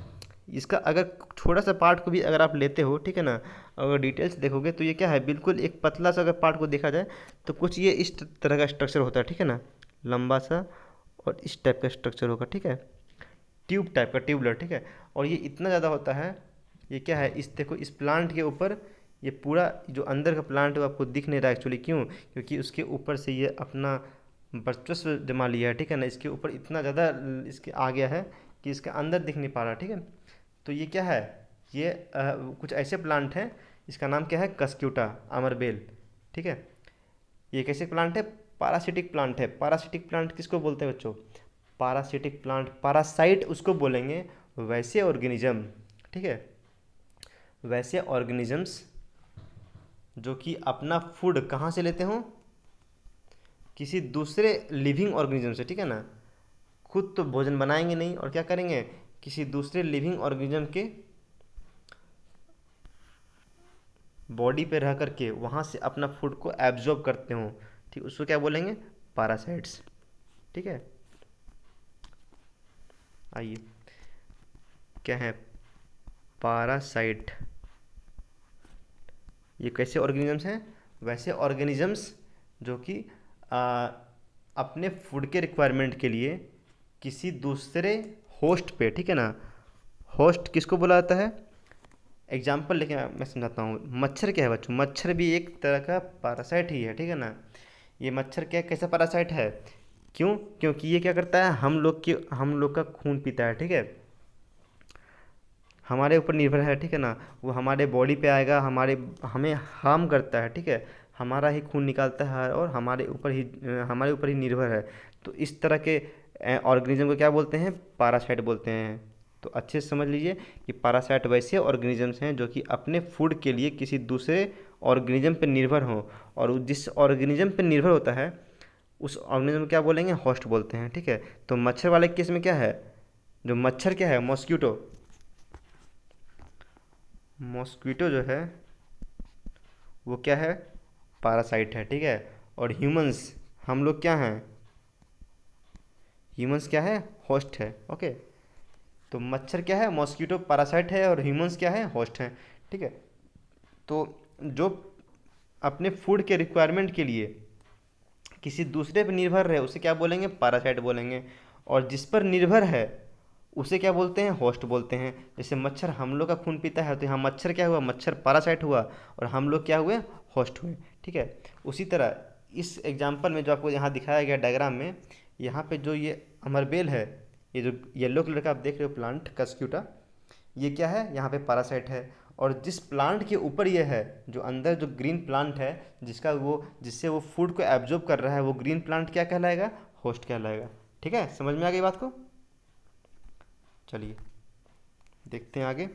A: इसका अगर छोटा सा पार्ट को भी अगर आप लेते हो, ठीक है ना, अगर डिटेल्स देखोगे तो ये क्या है, बिल्कुल एक पतला सा अगर पार्ट को देखा जाए तो कुछ ये इस तरह का स्ट्रक्चर होता है, ठीक है ना, लंबा सा, और इस टाइप का स्ट्रक्चर होगा, ठीक है, ट्यूब टाइप का, ट्यूबलर, ठीक है। और ये इतना ज़्यादा होता है, ये क्या है, इस देखो इस प्लांट के ऊपर ये पूरा जो अंदर का प्लांट है वो आपको दिख नहीं रहा एक्चुअली, क्यों, क्योंकि उसके ऊपर से ये अपना वर्चस्व जमा लिया है, ठीक है ना, इसके ऊपर इतना ज़्यादा इसके आ गया है कि इसका अंदर दिख नहीं पा रहा, ठीक है। तो ये क्या है, ये कुछ ऐसे प्लांट हैं, इसका नाम क्या है, कस्क्यूटा अमरबेल, ठीक है। ये कैसे प्लांट है, पारासिटिक प्लांट है। पारासिटिक प्लांट किसको बोलते हैं बच्चों, पारासिटिक प्लांट, पारासाइट उसको बोलेंगे, वैसे ऑर्गेनिज्म, ठीक है, वैसे ऑर्गेनिजम्स जो कि अपना फूड कहाँ से लेते हों, किसी दूसरे लिविंग ऑर्गेनिज्म से, ठीक है ना, खुद तो भोजन बनाएंगे नहीं, और क्या करेंगे, किसी दूसरे लिविंग ऑर्गेनिज्म के बॉडी पे रह करके वहाँ से अपना फूड को एब्जॉर्ब करते हों, ठीक, उसको क्या बोलेंगे, पारासाइट्स, ठीक है। आइए, क्या है पारासाइट, ये कैसे ऑर्गेनिजम्स हैं, वैसे ऑर्गेनिजम्स जो कि आ, अपने फूड के रिक्वायरमेंट के लिए किसी दूसरे होस्ट पे, ठीक है ना, होस्ट किसको बोला जाता है, एग्जाम्पल लेके मैं समझाता हूँ। मच्छर क्या है बच्चों, मच्छर भी एक तरह का पैरासाइट ही है, ठीक है ना। ये मच्छर क्या कैसा पैरासाइट है, क्यों, क्योंकि ये क्या करता है, हम लोग का खून पीता है, ठीक है, हमारे ऊपर निर्भर है, ठीक है ना, वो हमारे बॉडी पे आएगा, हमें हार्म करता है, ठीक है, हमारा ही खून निकालता है और हमारे ऊपर ही निर्भर है। तो इस तरह के ऑर्गेनिज्म को क्या बोलते हैं, पैरासाइट बोलते हैं। तो अच्छे से समझ लीजिए कि पैरासाइट वैसे ऑर्गेनिजम्स हैं जो कि अपने फूड के लिए किसी दूसरे ऑर्गेनिज्म पर निर्भर हों, और जिस ऑर्गेनिज्म पर निर्भर होता है उस ऑर्गेनिज्म को क्या बोलेंगे, होस्ट बोलते हैं, ठीक है। तो मच्छर वाले केस में क्या है, जो मच्छर क्या है, मॉस्क्यूटो, मॉस्क्वीटो जो है वो क्या है, पैरासाइट है, ठीक है। और ह्यूमंस, हम लोग क्या हैं, ह्यूमंस क्या है, होस्ट है। ओके, तो मच्छर क्या है, मॉस्किटो पैरासाइट है, और ह्यूमंस क्या है, होस्ट हैं। ठीक है, तो जो अपने फूड के रिक्वायरमेंट के लिए किसी दूसरे पर निर्भर रहे उसे क्या बोलेंगे, पैरासाइट बोलेंगे। और जिस पर निर्भर है उसे क्या बोलते हैं, होस्ट बोलते हैं। जैसे मच्छर हम लोग का खून पीता है, तो यहाँ मच्छर क्या हुआ, मच्छर पैरासाइट हुआ, और हम लोग क्या हुए, होस्ट हुए। ठीक है, उसी तरह इस एग्जाम्पल में जो आपको यहाँ दिखाया गया डायग्राम में, यहाँ पे जो ये अमरबेल है, ये जो येलो कलर का आप देख रहे हो प्लांट कस्क्यूटा, ये क्या है, यहाँ पे पैरासाइट है। और जिस प्लांट के ऊपर ये है, जो अंदर जो ग्रीन प्लांट है, जिसका वो जिससे वो फूड को एब्जॉर्ब कर रहा है, वो ग्रीन प्लांट क्या कहलाएगा, होस्ट कहलाएगा। ठीक है, समझ में आ गई बात को। चलिए देखते हैं आगे।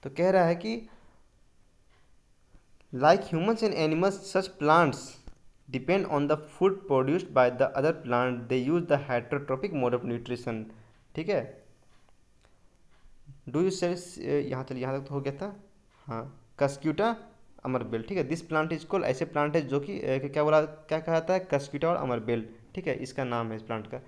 A: तो कह रहा है कि like humans and animals such plants depend on the food produced by the other plant, they use the heterotrophic mode of nutrition. ठीक है, डू यू सेल्स, यहाँ चलिए, यहाँ तक तो हो गया था। हाँ, कस्क्यूटा अमरबेल। ठीक है, दिस प्लांट इज कॉल्ड, ऐसे प्लांट है जो कि क्या बोला, क्या कहता है, कस्क्यूटा और अमरबेल। ठीक है, इसका नाम है इस प्लांट का।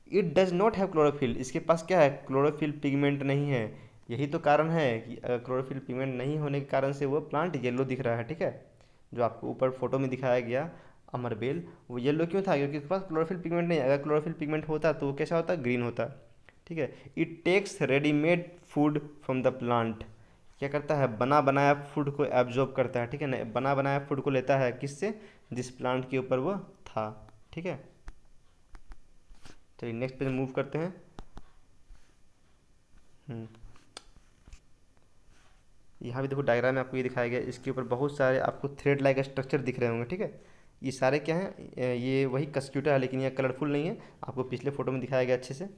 A: It does not have chlorophyll, इसके पास क्या है, क्लोरोफिल पिगमेंट नहीं है। यही तो कारण है कि क्लोरोफिल पिगमेंट नहीं होने के कारण से वो प्लांट येलो दिख रहा है। ठीक है, जो आपको ऊपर फोटो में दिखाया गया अमरबेल, वो येलो क्यों था, क्योंकि उसके पास क्लोरोफिल पिगमेंट नहीं है। अगर क्लोरोफिल पिगमेंट होता तो वो कैसा होता, ग्रीन होता। ठीक है, it takes readymade food from the plant, क्या करता है, बना बनाया फूड को एब्जॉर्ब करता है। ठीक है ना, बना बनाया फूड को लेता है किससे, जिस प्लांट के ऊपर वो था। ठीक है, चलिए नेक्स्ट पेज मूव करते हैं। हम्म, यहाँ भी देखो डायग्राम में आपको ये दिखाया गया, इसके ऊपर बहुत सारे आपको थ्रेड लाइक स्ट्रक्चर दिख रहे होंगे। ठीक है, ये सारे क्या हैं, ये वही कस्क्यूटा है, लेकिन ये कलरफुल नहीं है, आपको पिछले फोटो में दिखाया गया अच्छे से।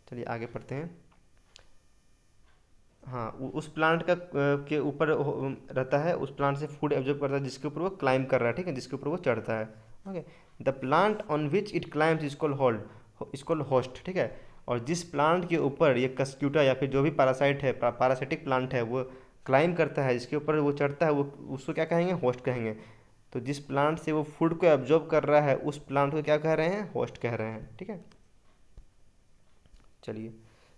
A: चलिए आगे पढ़ते हैं। हाँ, उस प्लांट का के ऊपर रहता है, उस प्लांट से फूड एब्जॉर्ब करता है जिसके ऊपर वो क्लाइंब कर रहा है। ठीक है, जिसके ऊपर वो चढ़ता है। Okay, the plant on which it climbs is called host. ठीक है, और जिस प्लांट के ऊपर ये कस्क्यूटा या फिर जो भी पैरासाइट है, पैरासिटिक प्लांट है, वो क्लाइंब करता है, जिसके ऊपर वो चढ़ता है, वो उसको क्या कहेंगे, होस्ट कहेंगे। तो जिस प्लांट से वो फूड को एब्जॉर्ब कर रहा है उस प्लांट को क्या कह रहे हैं, होस्ट कह रहे हैं। ठीक है, चलिए,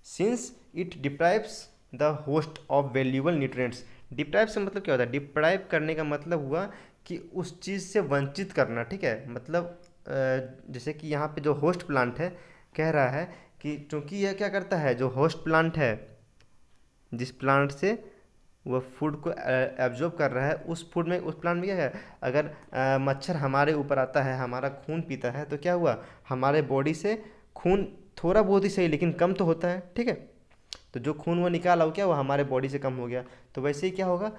A: since it deprives the host of valuable nutrients. Deprive से मतलब क्या होता है, डिप्राइव करने का मतलब हुआ कि उस चीज़ से वंचित करना। ठीक है, मतलब जैसे कि यहाँ पे जो होस्ट प्लांट है, कह रहा है कि चूंकि यह क्या करता है, जो होस्ट प्लांट है, जिस प्लांट से वह फूड को एब्जॉर्ब कर रहा है, उस फूड में, उस प्लांट में क्या है, अगर मच्छर हमारे ऊपर आता है, हमारा खून पीता है, तो क्या हुआ, हमारे बॉडी से खून थोड़ा बहुत ही सही लेकिन कम तो होता है। ठीक है, तो जो खून वो निकाला वो क्या हुआ, हमारे बॉडी से कम हो गया। तो वैसे ही क्या होगा,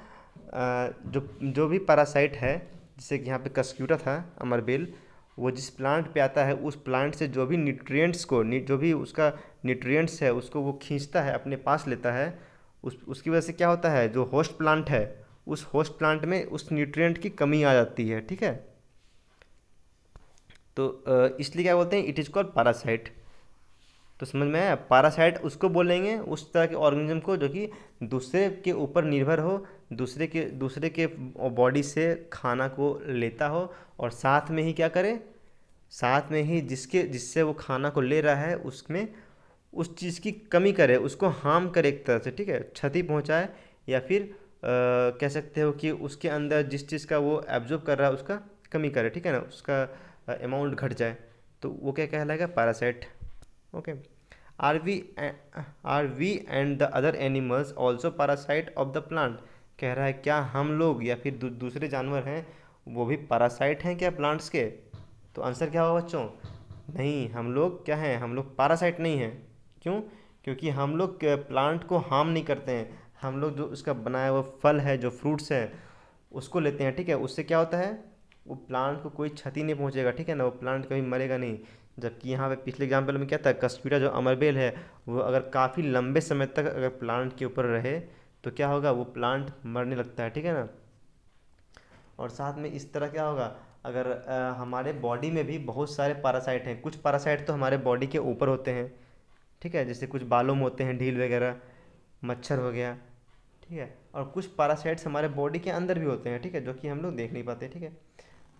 A: जो जो भी पैरासाइट है, जैसे कि यहाँ पे कस्क्यूटा था अमरबेल, वो जिस प्लांट पे आता है उस प्लांट से जो भी न्यूट्रिएंट्स को, जो भी उसका न्यूट्रिएंट्स है उसको वो खींचता है, अपने पास लेता है। उसकी वजह से क्या होता है, जो होस्ट प्लांट है, उस होस्ट प्लांट में उस न्यूट्रिएंट की कमी आ जाती है। ठीक है, तो इसलिए क्या बोलते हैं, इट इज़ कॉल्ड पैरासाइट। तो समझ में आया, पैरासाइट उसको बोलेंगे, उस तरह के ऑर्गेनिज्म को जो कि दूसरे के ऊपर निर्भर हो, दूसरे के बॉडी से खाना को लेता हो, और साथ में ही क्या करे, साथ में ही जिससे वो खाना को ले रहा है उसमें उस चीज़ की कमी करे, उसको हार्म करे एक तरह से। ठीक है, क्षति पहुंचाए, या फिर कह सकते हो कि उसके अंदर जिस चीज़ का वो एब्जॉर्ब कर रहा है उसका कमी करे। ठीक है ना, उसका अमाउंट घट जाए, तो वो क्या कहलाएगा, parasite. Okay, are we are we and the other animals also parasite of the plant. कह रहा है क्या हम लोग या फिर दूसरे जानवर हैं वो भी पैरासाइट हैं क्या प्लांट्स के। तो आंसर क्या होगा बच्चों, नहीं, हम लोग क्या हैं, हम लोग पैरासाइट नहीं हैं। क्यों, क्योंकि हम लोग प्लांट को हार्म नहीं करते हैं, हम लोग जो उसका बनाया हुआ फल है, जो फ्रूट्स हैं, उसको लेते हैं। ठीक है, उससे क्या होता है, वो प्लांट को कोई क्षति नहीं पहुंचेगा। ठीक है ना, वो प्लांट कभी मरेगा नहीं। जबकि यहाँ पे पिछले एग्जाम्पल में क्या था, कस्क्यूटा जो अमरबेल है, वो अगर काफ़ी लंबे समय तक अगर प्लांट के ऊपर रहे तो क्या होगा, वो प्लांट मरने लगता है। ठीक है ना, और साथ में इस तरह क्या होगा, अगर हमारे बॉडी में भी बहुत सारे पैरासाइट हैं, कुछ पैरासाइट तो हमारे बॉडी के ऊपर होते हैं। ठीक है, जैसे कुछ बालों में होते हैं, ढील वगैरह, मच्छर हो गया। ठीक है, और कुछ पैरासाइट्स हमारे बॉडी के अंदर भी होते हैं। ठीक है, जो कि हम लोग देख नहीं पाते। ठीक है,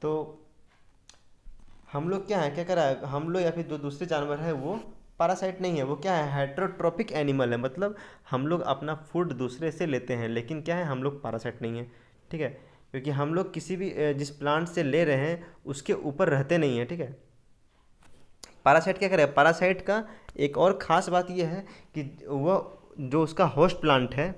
A: तो हम लोग क्या है, क्या कर रहा है हम लोग या फिर जो दूसरे जानवर है वो पैरासाइट नहीं है, वो क्या है हेटेरोट्रोपिक एनिमल है, मतलब हम लोग अपना फूड दूसरे से लेते हैं, लेकिन क्या है हम लोग पैरासाइट नहीं है। ठीक है, क्योंकि हम लोग किसी भी जिस प्लांट से ले रहे हैं उसके ऊपर रहते नहीं हैं। ठीक है, पैरासाइट क्या करे, पैरासाइट का एक और ख़ास बात यह है कि वह जो उसका होस्ट प्लांट है,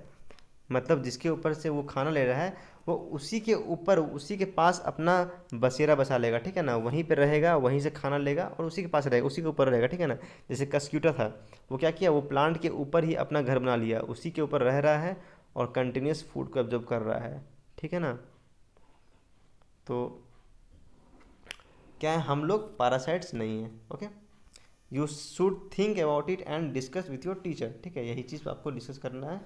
A: मतलब जिसके ऊपर से वो खाना ले रहा है, वो उसी के ऊपर उसी के पास अपना बसेरा बसा लेगा। ठीक है ना, वहीं पे रहेगा, वहीं से खाना लेगा और उसी के पास रहेगा, उसी के ऊपर रहेगा। ठीक है ना, जैसे कस्क्यूटा था, वो क्या किया, वो प्लांट के ऊपर ही अपना घर बना लिया, उसी के ऊपर रह रहा है और कंटिन्यूस फूड को एब्जॉर्ब कर रहा है। ठीक है ना, तो क्या है, हम लोग पैरासाइट्स नहीं हैं। Okay, you should think about it and discuss with your teacher. ठीक है, यही चीज़ आपको डिस्कस करना है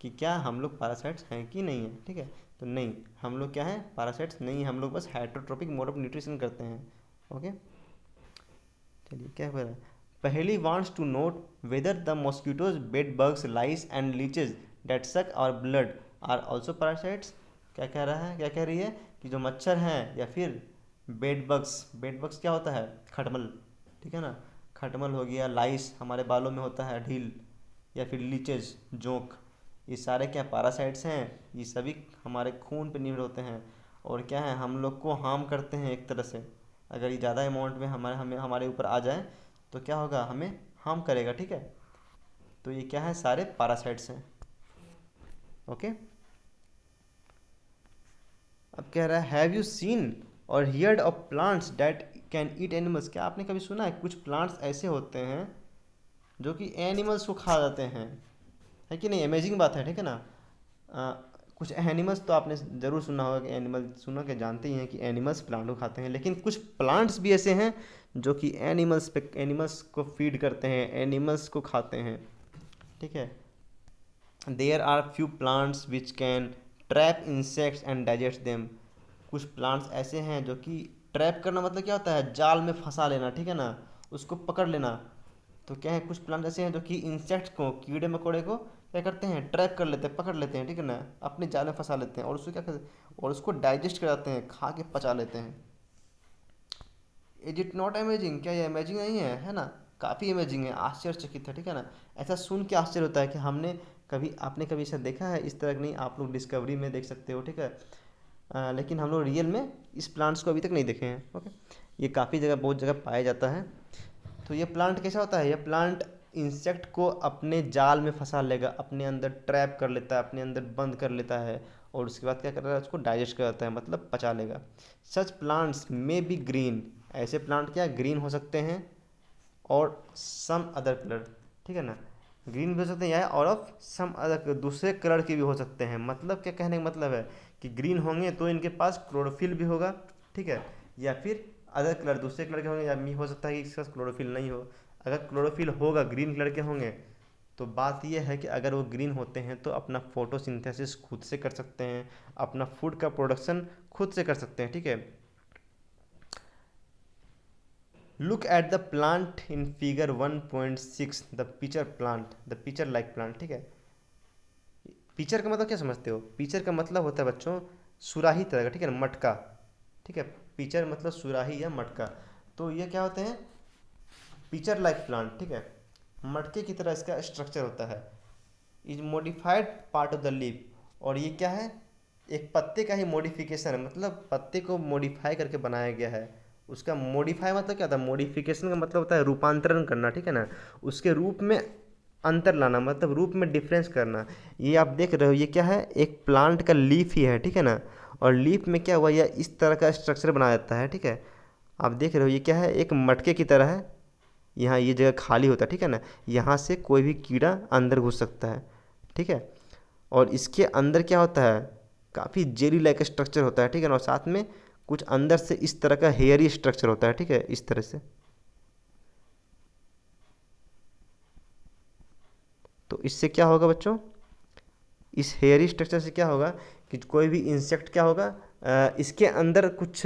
A: कि क्या हम लोग पैरासाइट्स हैं कि नहीं है। ठीक है, तो नहीं, हम लोग क्या है, पैरासाइट्स नहीं, हम लोग बस हेटेरोट्रोपिक मोड ऑफ न्यूट्रिशन करते हैं। ओके, चलिए क्या हो रहा है, पहली wants to note whether the mosquitoes, bed bugs, lice and leeches that suck our blood are also parasites. क्या कह रहा है, क्या कह रही है कि जो मच्छर हैं या फिर बेड बग्स क्या होता है, खटमल। ठीक है ना, खटमल हो गया, लाइस हमारे बालों में होता है ढील, या फिर लीचेज जोंक, ये सारे क्या पैरासाइट्स हैं, ये सभी हमारे खून पे निर्भर होते हैं और क्या है हम लोग को हार्म करते हैं एक तरह से। अगर ये ज़्यादा अमाउंट में हमारे ऊपर आ जाए तो क्या होगा, हमें हार्म करेगा। ठीक है, तो ये क्या है, सारे पैरासाइट्स हैं। ओके, अब कह रहा है हैव यू सीन और heard of plants that can eat animals. क्या आपने कभी सुना है कुछ प्लांट्स ऐसे होते हैं जो कि एनिमल्स को खा जाते हैं, है कि नहीं, अमेजिंग बात है। ठीक है ना, कुछ एनिमल्स तो आपने ज़रूर सुना होगा कि एनिमल सुना के जानते ही हैं कि एनिमल्स प्लांट को खाते हैं, लेकिन कुछ प्लांट्स भी ऐसे हैं जो कि एनिमल्स को फीड करते हैं, एनिमल्स को खाते हैं। ठीक है, there are few plants which can trap insects and digest them. कुछ प्लांट्स ऐसे हैं जो कि ट्रैप करना मतलब क्या होता है, जाल में फंसा लेना। ठीक है ना, उसको पकड़ लेना। तो क्या है, कुछ प्लांट ऐसे हैं जो कि इंसेक्ट्स को, कीड़े मकोड़े को क्या करते हैं, ट्रैप कर लेते हैं, पकड़ लेते हैं। ठीक है ना, अपने जाल में फंसा लेते हैं और उसको क्या करते हैं, और उसको डाइजेस्ट कराते हैं, खा के पचा लेते हैं। इज इट नॉट अमेजिंग, क्या ये अमेजिंग नहीं है ना, काफ़ी अमेजिंग है, आश्चर्यचकित है। ठीक है ना, ऐसा सुन के आश्चर्य होता है कि आपने कभी इसे देखा है, इस तरह का नहीं, आप लोग डिस्कवरी में देख सकते हो। ठीक है, लेकिन हम लोग रियल में इस प्लांट्स को अभी तक नहीं देखे हैं। ओके, ये काफ़ी जगह, बहुत जगह पाया जाता है। तो ये प्लांट कैसा होता है, ये प्लांट इंसेक्ट को अपने जाल में फंसा लेगा, अपने अंदर ट्रैप कर लेता है, अपने अंदर बंद कर लेता है और उसके बाद क्या कर रहा है, उसको डाइजेस्ट करता है, मतलब पचा लेगा। सच प्लांट्स मे बी ग्रीन, ऐसे प्लांट क्या ग्रीन हो सकते हैं और सम अदर कलर। ठीक है ना, ग्रीन भी हो सकते हैं या और ऑफ सम अदर, दूसरे कलर के भी हो सकते हैं। मतलब क्या कहने का मतलब है कि ग्रीन होंगे तो इनके पास क्लोरोफिल भी होगा। ठीक है, या फिर अदर कलर दूसरे कलर के होंगे, या हो सकता है कि इसके पास क्लोरोफिल नहीं हो। अगर क्लोरोफिल होगा, ग्रीन कलर के होंगे, तो बात यह है कि अगर वो ग्रीन होते हैं तो अपना फोटोसिंथेसिस खुद से कर सकते हैं, अपना फूड का प्रोडक्शन खुद से कर सकते हैं। ठीक है, look at the plant in figure 1.6, the pitcher plant, the pitcher like plant. ठीक है, पिचर का मतलब क्या समझते हो, पिचर का मतलब होता है बच्चों सुराही तरह का। ठीक है ना, मटका। ठीक है, पिचर मतलब सुराही या मटका। तो ये क्या होते हैं, पिचर लाइक प्लांट। ठीक है, मटके की तरह इसका स्ट्रक्चर होता है। Is modified part of the leaf, और ये क्या है, एक पत्ते का ही मॉडिफिकेशन है, मतलब पत्ते को मॉडिफाई करके बनाया गया है। उसका मॉडिफाई मतलब क्या था, मॉडिफिकेशन का मतलब होता है रूपांतरण करना। ठीक है ना, उसके रूप में अंतर लाना, मतलब रूप में डिफरेंस करना। ये आप देख रहे हो, ये क्या है, एक प्लांट का लीफ ही है। ठीक है ना, और लीफ में क्या हुआ, यह इस तरह का स्ट्रक्चर बनाया जाता है। ठीक है, आप देख रहे हो, ये क्या है, एक मटके की तरह है, यहाँ ये जगह खाली होता है। ठीक है ना, यहाँ से कोई भी कीड़ा अंदर घुस सकता है। ठीक है, और इसके अंदर क्या होता है, काफ़ी जेली लाइक स्ट्रक्चर होता है। ठीक है ना, और साथ में कुछ अंदर से इस तरह का हेयरी स्ट्रक्चर होता है। ठीक है, इस तरह से। तो इससे क्या होगा बच्चों, इस हेयरी स्ट्रक्चर से क्या होगा कि कोई भी इंसेक्ट क्या होगा, इसके अंदर कुछ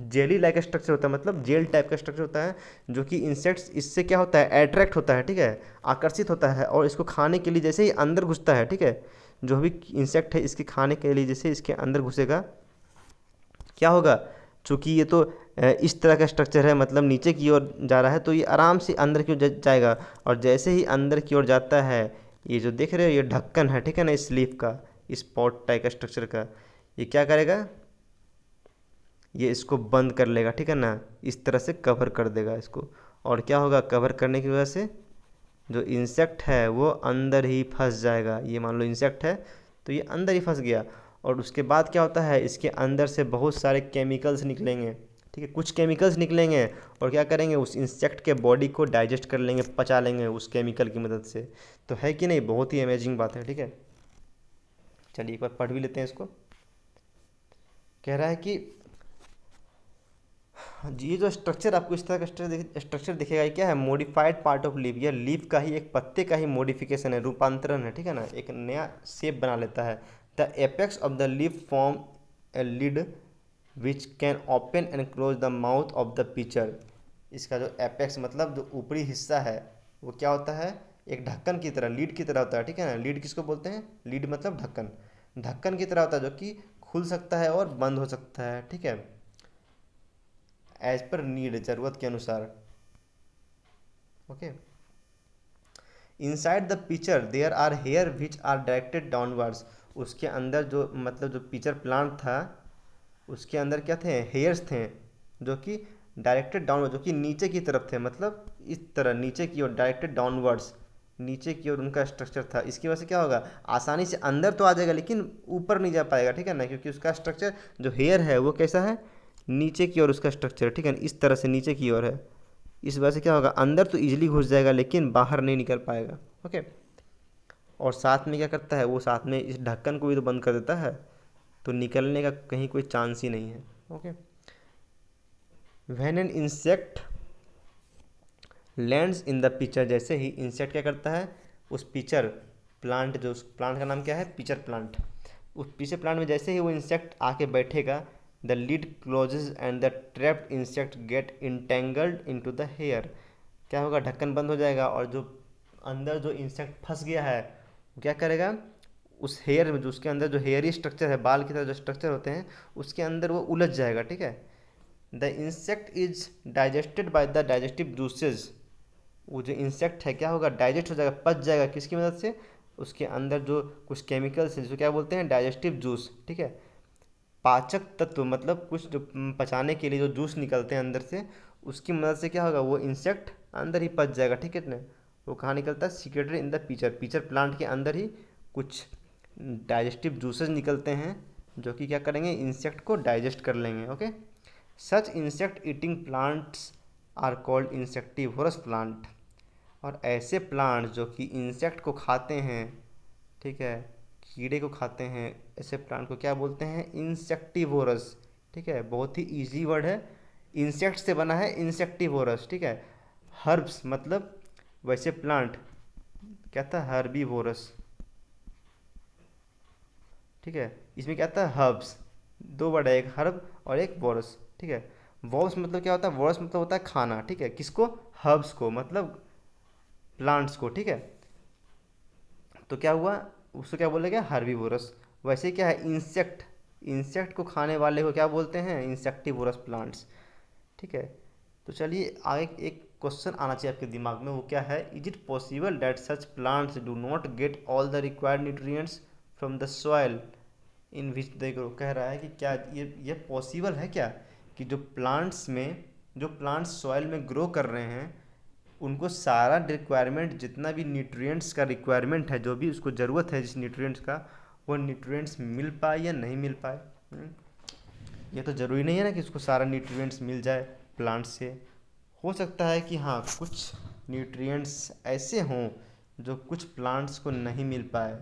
A: जेली लाइक स्ट्रक्चर होता है, मतलब जेल टाइप का स्ट्रक्चर होता है, जो कि इंसेक्ट्स इससे क्या होता है, अट्रैक्ट होता है। ठीक है, आकर्षित होता है और इसको खाने के लिए जैसे ही अंदर घुसता है, ठीक है, जो भी इंसेक्ट है इसके खाने के लिए जैसे इसके अंदर घुसेगा, क्या होगा, चूँकि ये तो इस तरह का स्ट्रक्चर है, मतलब नीचे की ओर जा रहा है तो ये आराम से अंदर की ओर जाएगा। और जैसे ही अंदर की ओर जाता है, ये जो देख रहे हो ये ढक्कन है, ठीक है ना, इस लीफ का, इस पॉट टाइप का स्ट्रक्चर का, ये क्या करेगा, ये इसको बंद कर लेगा, ठीक है ना, इस तरह से कवर कर देगा इसको। और क्या होगा, कवर करने की वजह से जो इंसेक्ट है वो अंदर ही फंस जाएगा। ये मान लो इंसेक्ट है तो ये अंदर ही फंस गया। और उसके बाद क्या होता है, इसके अंदर से बहुत सारे केमिकल्स निकलेंगे, ठीक है, कुछ केमिकल्स निकलेंगे और क्या करेंगे, उस इंसेक्ट के बॉडी को डाइजेस्ट कर लेंगे, पचा लेंगे उस केमिकल की मदद से। तो है कि नहीं, बहुत ही अमेजिंग बात है, ठीक है। चलिए एक बार पढ़ भी लेते हैं इसको। कह रहा है कि ये जो स्ट्रक्चर आपको इस तरह का स्ट्रक्चर दिखेगा, ये क्या है, मॉडिफाइड पार्ट ऑफ लीफ। यह लीफ का ही एक पत्ते का ही मॉडिफिकेशन है, रूपांतरण है, ठीक है ना, एक नया शेप बना लेता है। The apex of the leaf form a lid which can open and close the mouth of the pitcher. इसका जो एपेक्स मतलब जो ऊपरी हिस्सा है वो क्या होता है, एक ढक्कन की तरह, लीड की तरह होता है, ठीक है ना। लीड किसको बोलते हैं, लीड मतलब ढक्कन, ढक्कन की तरह होता है जो कि खुल सकता है और बंद हो सकता है, ठीक है, एज पर नीड, ज़रूरत के अनुसार। Okay, inside the pitcher there are hair which are directed downwards. उसके अंदर जो मतलब जो पिक्चर प्लांट था उसके अंदर क्या थे, हेयर्स थे जो कि डायरेक्टेड डाउनवर्ड, जो कि नीचे की तरफ थे, मतलब इस तरह नीचे की ओर, डायरेक्टेड डाउनवर्ड्स, नीचे की ओर उनका स्ट्रक्चर था। इसकी वजह से क्या होगा, आसानी से अंदर तो आ जाएगा लेकिन ऊपर नहीं जा पाएगा, ठीक है ना, क्योंकि उसका स्ट्रक्चर जो हेयर है वो कैसा है, नीचे की ओर उसका स्ट्रक्चर, ठीक है ना, इस तरह से नीचे की ओर है। इस वजह से क्या होगा, अंदर तो इजीली घुस जाएगा लेकिन बाहर नहीं निकल पाएगा। ओके, और साथ में क्या करता है वो, साथ में इस ढक्कन को भी तो बंद कर देता है, तो निकलने का कहीं कोई चांस ही नहीं है। Okay, when an insect lands in the picture, जैसे ही इंसेक्ट क्या करता है उस पिक्चर प्लांट, जो उस प्लांट का नाम क्या है, पिक्चर प्लांट, उस पिक्चर प्लांट में जैसे ही वो इंसेक्ट आके बैठेगा, the lid closes and the trapped insect get entangled into the hair. क्या होगा, ढक्कन बंद हो जाएगा और जो अंदर जो इंसेक्ट फंस गया है वो क्या करेगा, उस हेयर में, जो उसके अंदर जो हेयरी स्ट्रक्चर है, बाल की तरह जो स्ट्रक्चर होते हैं उसके अंदर वो उलझ जाएगा, ठीक है। The insect is digested by the digestive juices. वो जो इंसेक्ट है क्या होगा, डाइजेस्ट हो जाएगा, पच जाएगा, किसकी मदद से, उसके अंदर जो कुछ केमिकल्स है जिसको क्या बोलते हैं, डाइजेस्टिव जूस, ठीक है, पाचक तत्व, मतलब कुछ जो पचाने के लिए जो जूस निकलते हैं अंदर से, उसकी मदद से क्या होगा, वो इंसेक्ट अंदर ही पच जाएगा, ठीक है ना। वो कहाँ निकलता है, secreted in the picture, pitcher plant के अंदर ही कुछ डाइजेस्टिव जूसेस निकलते हैं जो कि क्या करेंगे, इंसेक्ट को डाइजेस्ट कर लेंगे। Okay, such insect eating plants are called insectivorous plant. और ऐसे प्लांट जो कि इंसेक्ट को खाते हैं, ठीक है, कीड़े को खाते हैं, ऐसे प्लांट को क्या बोलते हैं, इंसेक्टिवोरस, ठीक है, बहुत ही इजी वर्ड है, इंसेक्ट से बना है, इंसेक्टिवोरस, ठीक है। हर्ब्स मतलब वैसे प्लांट, क्या था, हर्बीवोरस, ठीक है, इसमें क्या था, हर्ब्स, दो वर्ड है, एक हर्ब और एक वोरस, ठीक है। वोरस मतलब क्या होता है, वोरस मतलब होता है खाना, ठीक है, किसको, हर्ब्स को, मतलब प्लांट्स को, ठीक है। तो क्या हुआ, उसको क्या बोलेगा, हर्बीवोरस। वैसे क्या है, इंसेक्ट, इंसेक्ट को खाने वाले को क्या बोलते हैं, इंसेक्टिवोरस प्लांट्स, ठीक है। तो चलिए आगे एक क्वेश्चन आना चाहिए आपके दिमाग में, वो क्या है, is it possible that such plants do not get all the required nutrients from the soil in which they grow. कह रहा है कि क्या ये पॉसिबल है क्या, कि जो प्लांट्स में, जो प्लांट्स सॉइल में ग्रो कर रहे हैं उनको सारा रिक्वायरमेंट, जितना भी न्यूट्रिएंट्स का रिक्वायरमेंट है, जो भी उसको ज़रूरत है जिस न्यूट्रिएंट्स का, वो न्यूट्रिएंट्स मिल पाए या नहीं मिल पाए। ये तो ज़रूरी नहीं है ना कि उसको सारा न्यूट्रिएंट्स मिल जाए प्लांट से। हो सकता है कि हाँ कुछ न्यूट्रिएंट्स ऐसे हों जो कुछ प्लांट्स को नहीं मिल पाए,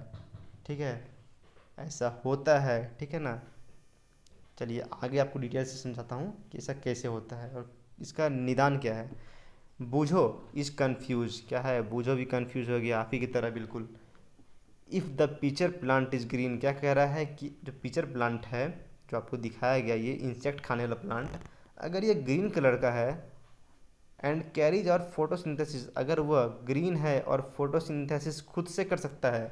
A: ठीक है, ऐसा होता है, ठीक है ना। चलिए आगे आपको डिटेल से समझाता हूँ कि ऐसा कैसे होता है और इसका निदान क्या है। बूझो इज कन्फ्यूज, क्या है, बूझो भी कन्फ्यूज हो गया, आप ही की तरह बिल्कुल। If the pitcher plant is green, क्या कह रहा है कि जो पिक्चर प्लांट है जो आपको दिखाया गया, ये इंसेक्ट खाने वाला प्लांट, अगर ये ग्रीन कलर का है एंड कैरीज और फोटोसिंथेसिस, अगर वह ग्रीन है और फोटोसिंथेसिस खुद से कर सकता है,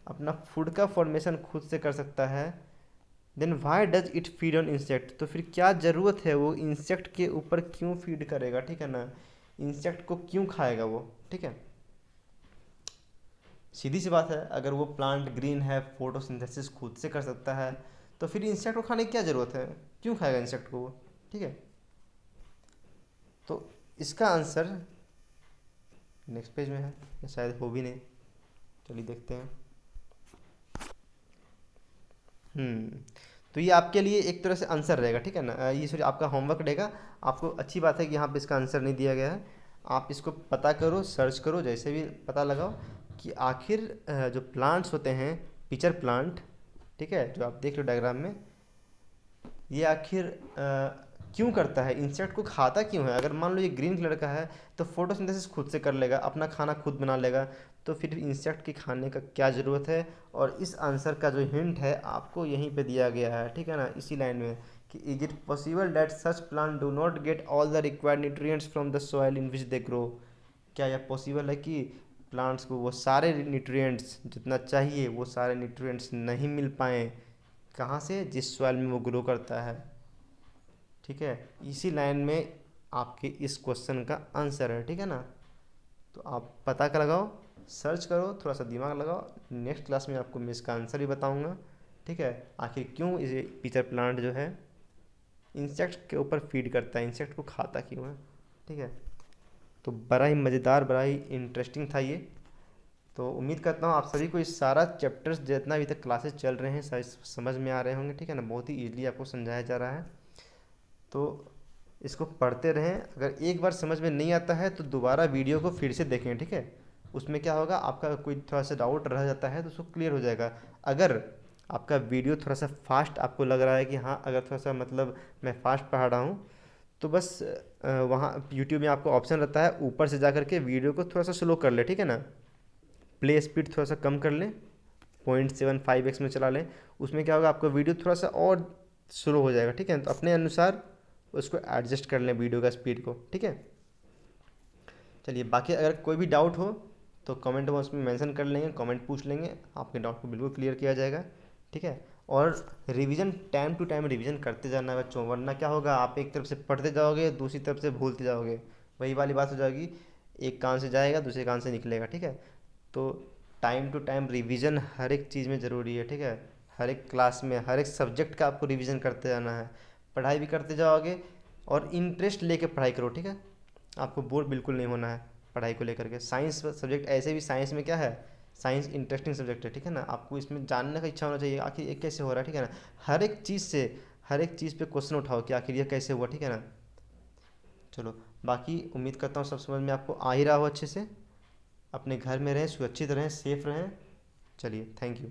A: अपना फूड का फॉर्मेशन खुद से कर सकता है, then why does it feed on insect, तो फिर क्या ज़रूरत है वो इंसेक्ट के ऊपर क्यों फीड करेगा, ठीक है ना, इंसेक्ट को क्यों खाएगा वो, ठीक है। सीधी सी बात है, अगर वो प्लांट ग्रीन है, फोटोसिंथेसिस खुद से कर सकता है, तो फिर इंसेक्ट को खाने की क्या ज़रूरत है, क्यों खाएगा इंसेक्ट को वो, ठीक है। तो इसका आंसर नेक्स्ट पेज में है, या शायद हो भी नहीं, चलिए देखते हैं। हम्म तो ये आपके लिए एक तरह से आंसर रहेगा, ठीक है ना, ये सॉरी आपका होमवर्क रहेगा। आपको अच्छी बात है कि यहाँ पे इसका आंसर नहीं दिया गया है, आप इसको पता करो, सर्च करो, जैसे भी पता लगाओ कि आखिर जो प्लांट्स होते हैं, पिचर प्लांट, ठीक है, जो आप देख रहे हो डायग्राम में, ये आखिर क्यों करता है, इंसेक्ट को खाता क्यों है। अगर मान लो ये ग्रीन कलर का है तो फोटोसिंथेसिस खुद से कर लेगा, अपना खाना खुद बना लेगा, तो फिर इंसेक्ट के खाने का क्या ज़रूरत है। और इस आंसर का जो हिंट है आपको यहीं पे दिया गया है, ठीक है ना, इसी लाइन में, कि is it possible that such plant do not get all the required nutrients from the soil in which they grow, क्या यह पॉसिबल है कि प्लांट्स को वो सारे न्यूट्रिएंट्स जितना चाहिए वो सारे न्यूट्रिएंट्स नहीं मिल पाएँ, कहाँ से, जिस सॉइल में वो ग्रो करता है, ठीक है। इसी लाइन में आपके इस क्वेश्चन का आंसर है, ठीक है ना। तो आप पता कर लगाओ, सर्च करो, थोड़ा सा दिमाग लगाओ, नेक्स्ट क्लास में आपको मैं इसका आंसर भी बताऊंगा, ठीक है। आखिर क्यों ये पिचर प्लांट जो है इंसेक्ट के ऊपर फीड करता है, इंसेक्ट को खाता क्यों है, ठीक है। तो बड़ा ही मज़ेदार, बड़ा ही इंटरेस्टिंग था ये। तो उम्मीद करता हूँ आप सभी को इस सारा चैप्टर्स जितना अभी तक क्लासेस चल रहे हैं सारे समझ में आ रहे होंगे, ठीक है ना, बहुत ही ईजिली आपको समझाया जा रहा है। तो इसको पढ़ते रहें, अगर एक बार समझ में नहीं आता है तो दोबारा वीडियो को फिर से देखें, ठीक है। उसमें क्या होगा, आपका कोई थोड़ा सा डाउट रह जाता है तो उसको क्लियर हो जाएगा। अगर आपका वीडियो थोड़ा सा फास्ट आपको लग रहा है कि हाँ, अगर थोड़ा सा मतलब मैं फास्ट पढ़ा रहा हूँ, तो बस वहाँ यूट्यूब में आपको ऑप्शन रहता है, ऊपर से जा करके वीडियो को थोड़ा सा स्लो कर ले, ठीक है ना, प्ले स्पीड थोड़ा सा कम कर लें, 0.75x में चला लें। उसमें क्या होगा, आपका वीडियो थोड़ा सा और स्लो हो जाएगा, ठीक है। तो अपने अनुसार उसको एडजस्ट कर लें वीडियो का स्पीड को, ठीक है। चलिए, बाकी अगर कोई भी डाउट हो तो कमेंट बॉक्स में मेंशन कर लेंगे, कमेंट पूछ लेंगे, आपके डाउट को बिल्कुल क्लियर किया जाएगा, ठीक है। और revision time to time revision करते जाना है बच्चों, वरना क्या होगा, आप एक तरफ से पढ़ते जाओगे, दूसरी तरफ से भूलते जाओगे, वही वाली बात हो जाएगी, एक कान से जाएगा दूसरे कान से निकलेगा, ठीक है। तो टाइम टू टाइम रिवीजन हर एक चीज़ में ज़रूरी है, ठीक है। हर एक क्लास में हर एक सब्जेक्ट का आपको रिवीजन करते जाना है, पढ़ाई भी करते जाओगे, और इंटरेस्ट लेके पढ़ाई करो, ठीक है। आपको बोर बिल्कुल नहीं होना है पढ़ाई को लेकर के। साइंस सब्जेक्ट, ऐसे भी साइंस में क्या है, साइंस इंटरेस्टिंग सब्जेक्ट है, ठीक है ना। आपको इसमें जानने का इच्छा होना चाहिए आखिर ये कैसे हो रहा है, ठीक है ना। हर एक चीज़ से, हर एक चीज़ पे क्वेश्चन उठाओ कि आखिर ये कैसे हुआ, ठीक है ना। चलो, बाकी उम्मीद करता हूँ सब समझ में आपको आ ही रहा हो अच्छे से। अपने घर में रहें, सुरक्षित रहें, सेफ रहें। चलिए, थैंक यू।